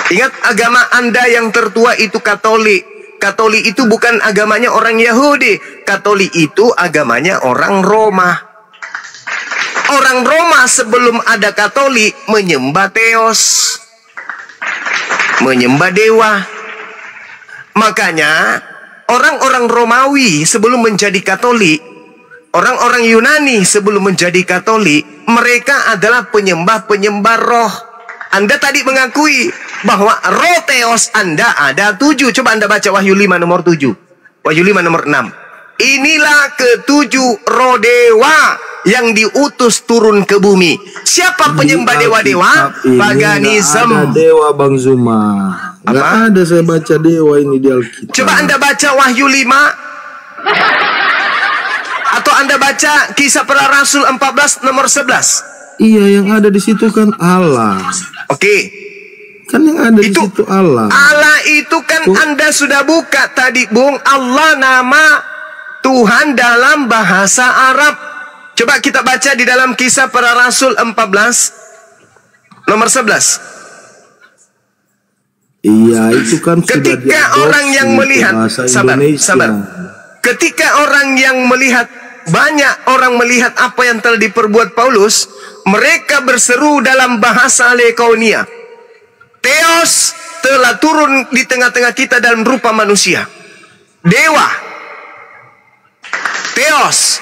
Ingat, agama Anda yang tertua itu Katolik. Katolik itu bukan agamanya orang Yahudi. Katolik itu agamanya orang Roma. Orang Roma sebelum ada Katolik menyembah Theos, menyembah dewa. Makanya orang-orang Romawi sebelum menjadi Katolik, orang-orang Yunani sebelum menjadi Katolik, mereka adalah penyembah-penyembah roh. Anda tadi mengakui bahwa roh Theos Anda ada 7. Coba Anda baca Wahyu 5 nomor 7. Wahyu 5 nomor 6. Inilah ketujuh roh dewa yang diutus turun ke bumi. Siapa penyembah dewa-dewa? Paganism. Ada dewa Bang Zuma. Nggak ada saya baca dewa ini di Alkitab. Coba Anda baca Wahyu 5. Atau Anda baca Kisah Para Rasul 14 nomor 11. Iya, yang ada di situ kan Allah. Oke. Kan yang ada di situ Allah. Allah itu kan Anda sudah buka tadi, Bung. Allah nama Tuhan dalam bahasa Arab. Coba kita baca di dalam Kisah Para Rasul 14 nomor 11. Iya, itu kan ketika sudah orang yang melihat, sabar. Ketika orang yang melihat, banyak orang melihat apa yang telah diperbuat Paulus, mereka berseru dalam bahasa Lekonia, Theos telah turun di tengah-tengah kita dalam rupa manusia. Dewa Theos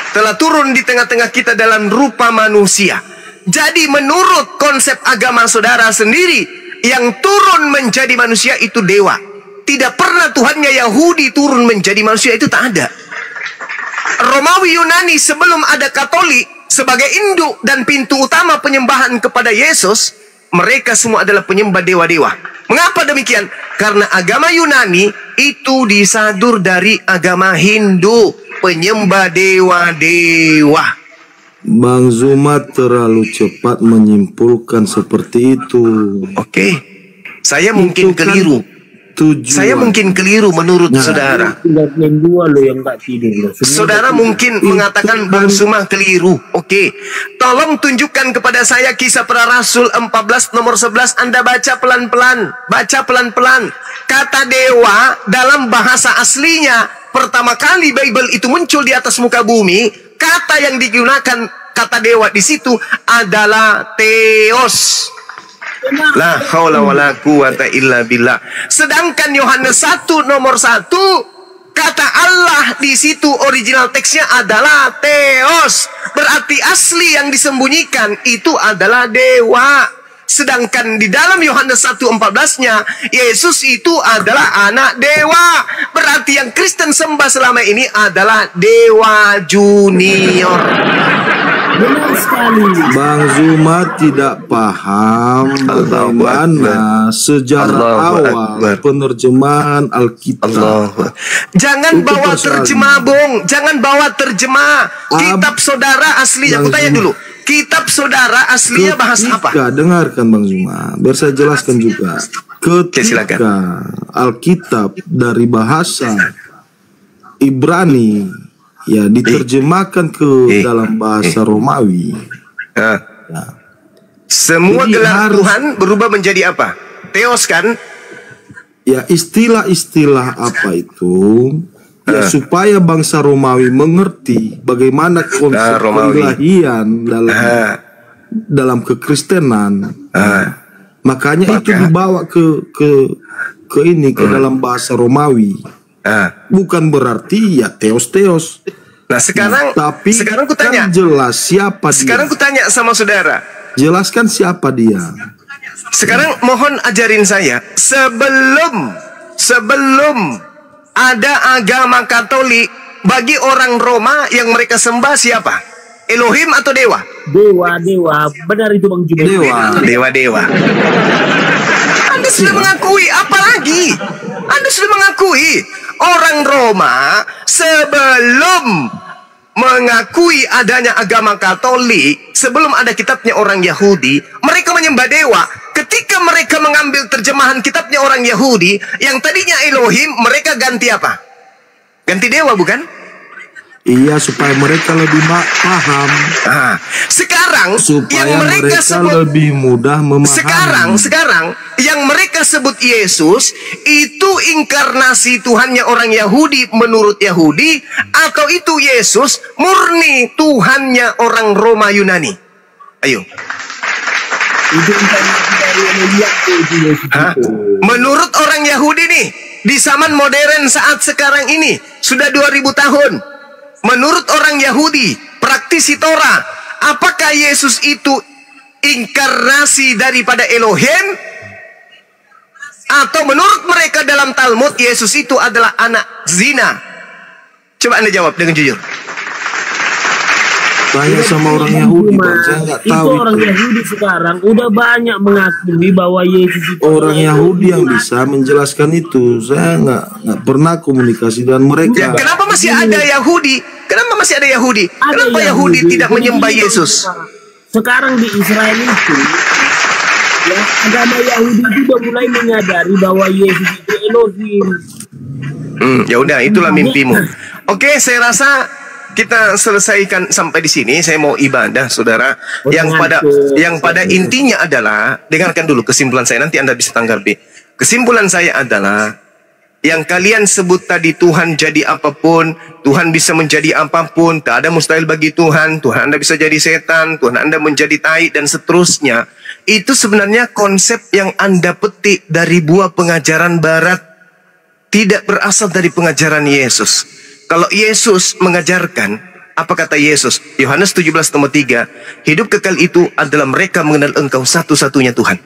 telah turun di tengah-tengah kita dalam rupa manusia. Jadi menurut konsep agama saudara sendiri, yang turun menjadi manusia itu dewa. Tidak pernah Tuhannya Yahudi turun menjadi manusia, itu tak ada. Romawi Yunani sebelum ada Katolik sebagai induk dan pintu utama penyembahan kepada Yesus, mereka semua adalah penyembah dewa-dewa. Mengapa demikian? Karena agama Yunani itu disadur dari agama Hindu, penyembah dewa-dewa. Bang Zuma terlalu cepat menyimpulkan seperti itu. Oke, saya mungkin kan keliru. Saya mungkin keliru menurut saudara. Saudara mungkin mengatakan Bang Zuma keliru. Oke, tolong tunjukkan kepada saya Kisah Para Rasul 14 nomor 11. Anda baca pelan-pelan. Baca pelan-pelan. Kata dewa dalam bahasa aslinya, pertama kali Bible itu muncul di atas muka bumi, kata yang digunakan kata dewa di situ adalah Theos. La haula wala quwata illa billah. Sedangkan Yohanes 1 nomor 1, kata Allah di situ original teksnya adalah Theos. Berarti asli yang disembunyikan itu adalah dewa. Sedangkan di dalam Yohanes 1:14-nya, Yesus itu adalah anak dewa. Berarti yang Kristen sembah selama ini adalah dewa junior. Benar sekali. Bang Zuma tidak paham bagaimana sejarah awal penerjemahan Alkitab. Jangan bawa terjemah, Bung. Jangan bawa terjemah. Kitab saudara aslinya, aku tanya dulu. Kitab saudara aslinya bahas apa? Dengarkan Bang Zuma, biar saya jelaskan juga. Ketika Alkitab dari bahasa Ibrani ya diterjemahkan ke dalam bahasa Romawi. Ya. Semua gelar Tuhan berubah menjadi apa? Theos kan? Ya, istilah-istilah apa itu? Ya, supaya bangsa Romawi mengerti bagaimana konsep keilahian dalam kekristenan. Makanya itu dibawa ke dalam bahasa Romawi. Bukan berarti ya Theos. Nah sekarang ku tanya, kan jelas siapa dia. Sekarang ku tanya sama saudara, jelaskan siapa dia. Sekarang mohon ajarin saya, sebelum ada agama Katolik, bagi orang Roma yang mereka sembah siapa? Elohim atau dewa? Dewa. Benar itu Bang Juma. Dewa. Anda sudah mengakui, apa lagi? Anda sudah mengakui. Orang Roma sebelum mengakui adanya agama Katolik, sebelum ada kitabnya orang Yahudi, mereka menyembah dewa. ketika mereka mengambil terjemahan kitabnya orang Yahudi, yang tadinya Elohim, mereka ganti apa? Ganti dewa, bukan? Iya, supaya mereka lebih paham. Nah, sekarang supaya yang mereka sebut lebih mudah memahami. Sekarang yang mereka sebut Yesus itu inkarnasi Tuhannya orang Yahudi menurut Yahudi, atau itu Yesus murni Tuhannya orang Roma Yunani? Ayo. Menurut orang Yahudi nih, di zaman modern saat sekarang ini sudah 2000 tahun. Menurut orang Yahudi, praktisi Torah, apakah Yesus itu inkarnasi daripada Elohim? Atau menurut mereka dalam Talmud, Yesus itu adalah anak zina? Coba Anda jawab dengan jujur. Tanya sama orang Yahudi, saya nggak tahu. Itu orang Yahudi sekarang udah banyak mengakui bahwa Yesus itu orang Yahudi yang bisa menjelaskan itu. Saya nggak pernah komunikasi dengan mereka. Ya, kenapa masih ada Yahudi? Kenapa masih ada Yahudi? Kenapa Yahudi tidak menyembah Yesus? Sekarang di Israel itu, ya, agama Yahudi juga mulai menyadari bahwa Yesus itu Elohim. Ya udah, itulah mimpimu. Oke, saya rasa kita selesaikan sampai di sini. Saya mau ibadah, saudara. Yang pada intinya adalah, dengarkan dulu kesimpulan saya, nanti Anda bisa tanggapi. Kesimpulan saya adalah, yang kalian sebut tadi Tuhan jadi apapun, Tuhan bisa menjadi apapun, tak ada mustahil bagi Tuhan, Tuhan Anda bisa jadi setan, Tuhan Anda menjadi tai, dan seterusnya. Itu sebenarnya konsep yang Anda petik dari buah pengajaran Barat, tidak berasal dari pengajaran Yesus. Kalau Yesus mengajarkan, apa kata Yesus? Yohanes 17:3, hidup kekal itu adalah mereka mengenal Engkau satu-satunya Tuhan.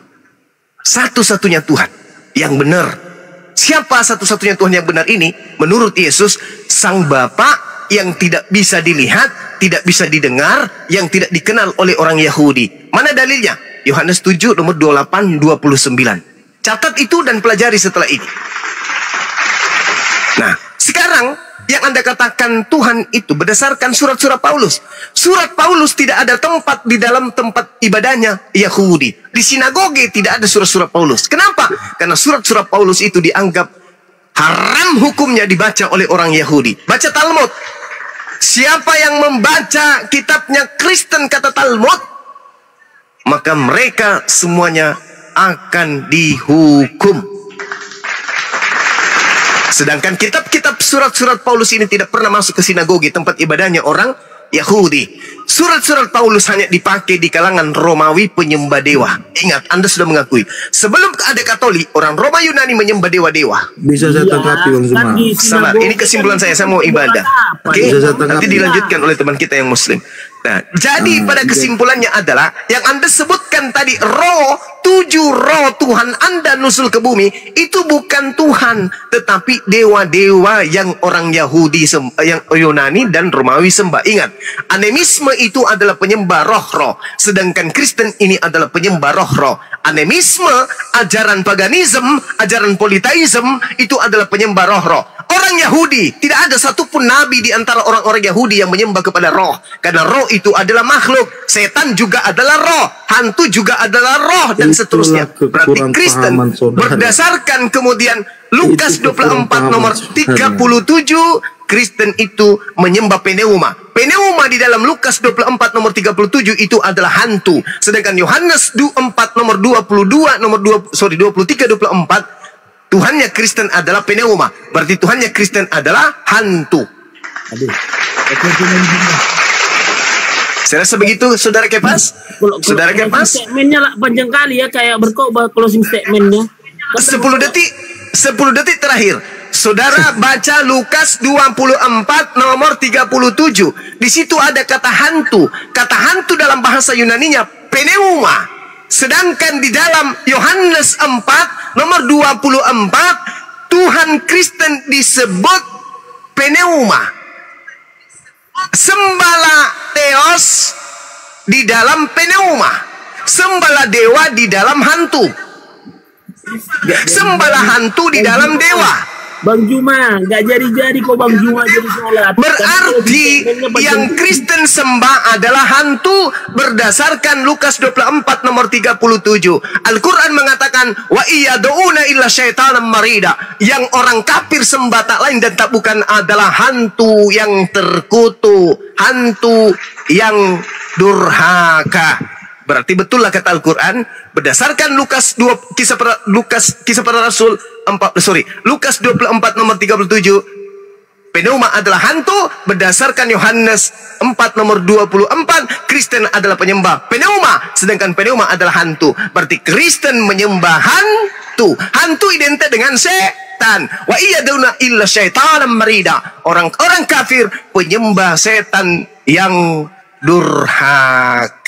Satu-satunya Tuhan yang benar. Siapa satu-satunya Tuhan yang benar ini? Menurut Yesus, Sang Bapa yang tidak bisa dilihat, tidak bisa didengar, yang tidak dikenal oleh orang Yahudi. Mana dalilnya? Yohanes 7 nomor 28-29. Catat itu dan pelajari setelah ini. Nah, sekarang yang Anda katakan Tuhan itu berdasarkan surat-surat Paulus. Surat Paulus tidak ada tempat di dalam tempat ibadahnya Yahudi. Di sinagoge tidak ada surat-surat Paulus. Kenapa? Karena surat-surat Paulus itu dianggap haram hukumnya dibaca oleh orang Yahudi. Baca Talmud. Siapa yang membaca kitabnya Kristen, kata Talmud, maka mereka semuanya akan dihukum. Sedangkan kitab-kitab surat-surat Paulus ini tidak pernah masuk ke sinagogi, tempat ibadahnya orang Yahudi. Surat-surat Paulus hanya dipakai di kalangan Romawi penyembah dewa. Ingat, Anda sudah mengakui. Sebelum ada Katolik, orang Roma Yunani menyembah dewa-dewa. Bisa saya tanggapi, Bang Zuma? Sabar, ini kesimpulan saya mau ibadah. Oke, nanti dilanjutkan oleh teman kita yang Muslim. Nah, jadi pada kesimpulannya adalah yang Anda sebutkan tadi, roh, 7 roh Tuhan Anda nusul ke bumi, itu bukan Tuhan, tetapi dewa-dewa yang orang Yahudi, yang Yunani dan Romawi sembah. Ingat, animisme itu adalah penyembah roh-roh, sedangkan Kristen ini adalah penyembah roh-roh. Animisme, ajaran paganisme, ajaran politeisme, itu adalah penyembah roh-roh. Orang Yahudi, tidak ada satupun nabi di antara orang-orang Yahudi yang menyembah kepada roh. Karena roh itu adalah makhluk. Setan juga adalah roh. Hantu juga adalah roh. Dan seterusnya. Berarti Kristen berdasarkan kemudian Lukas 24 nomor 37, Kristen itu menyembah pneuma. Pneuma di dalam Lukas 24 nomor 37 itu adalah hantu. Sedangkan Yohanes 4 nomor 23, 24, Tuhannya Kristen adalah pneuma. Berarti Tuhannya Kristen adalah hantu. Saya rasa begitu, Saudara Kepas. Saudara Kepas. Statementnya lah panjang kali ya, kayak berkhotbah closing statementnya. 10 detik terakhir. Saudara baca Lukas 24 nomor 37. Di situ ada kata hantu. Kata hantu dalam bahasa Yunaninya pneuma. Sedangkan di dalam Yohanes 4 nomor 24, Tuhan Kristen disebut pneuma. Sembala theos di dalam pneuma. Sembala dewa di dalam hantu. Sembala hantu di dalam dewa. Bang Juma, nggak jadi-jadi kok Bang Juma jadi sholat. Berarti yang Kristen sembah adalah hantu berdasarkan Lukas 24 nomor 37. Al-Quran mengatakan, wa iyad'una illa syaitanan marida. Yang orang kafir sembah tak lain dan tak bukan adalah hantu yang terkutuk, hantu yang durhaka. Berarti betul lah kata Al-Quran berdasarkan kisah para Rasul Lukas 24 nomor 37, pneuma adalah hantu. Berdasarkan Yohanes 4 nomor 24, Kristen adalah penyembah pneuma, sedangkan pneuma adalah hantu. Berarti Kristen menyembah hantu. Hantu identik dengan setan. Wa iyaduna illa syaitanan marida. Orang-orang kafir penyembah setan yang durhaka.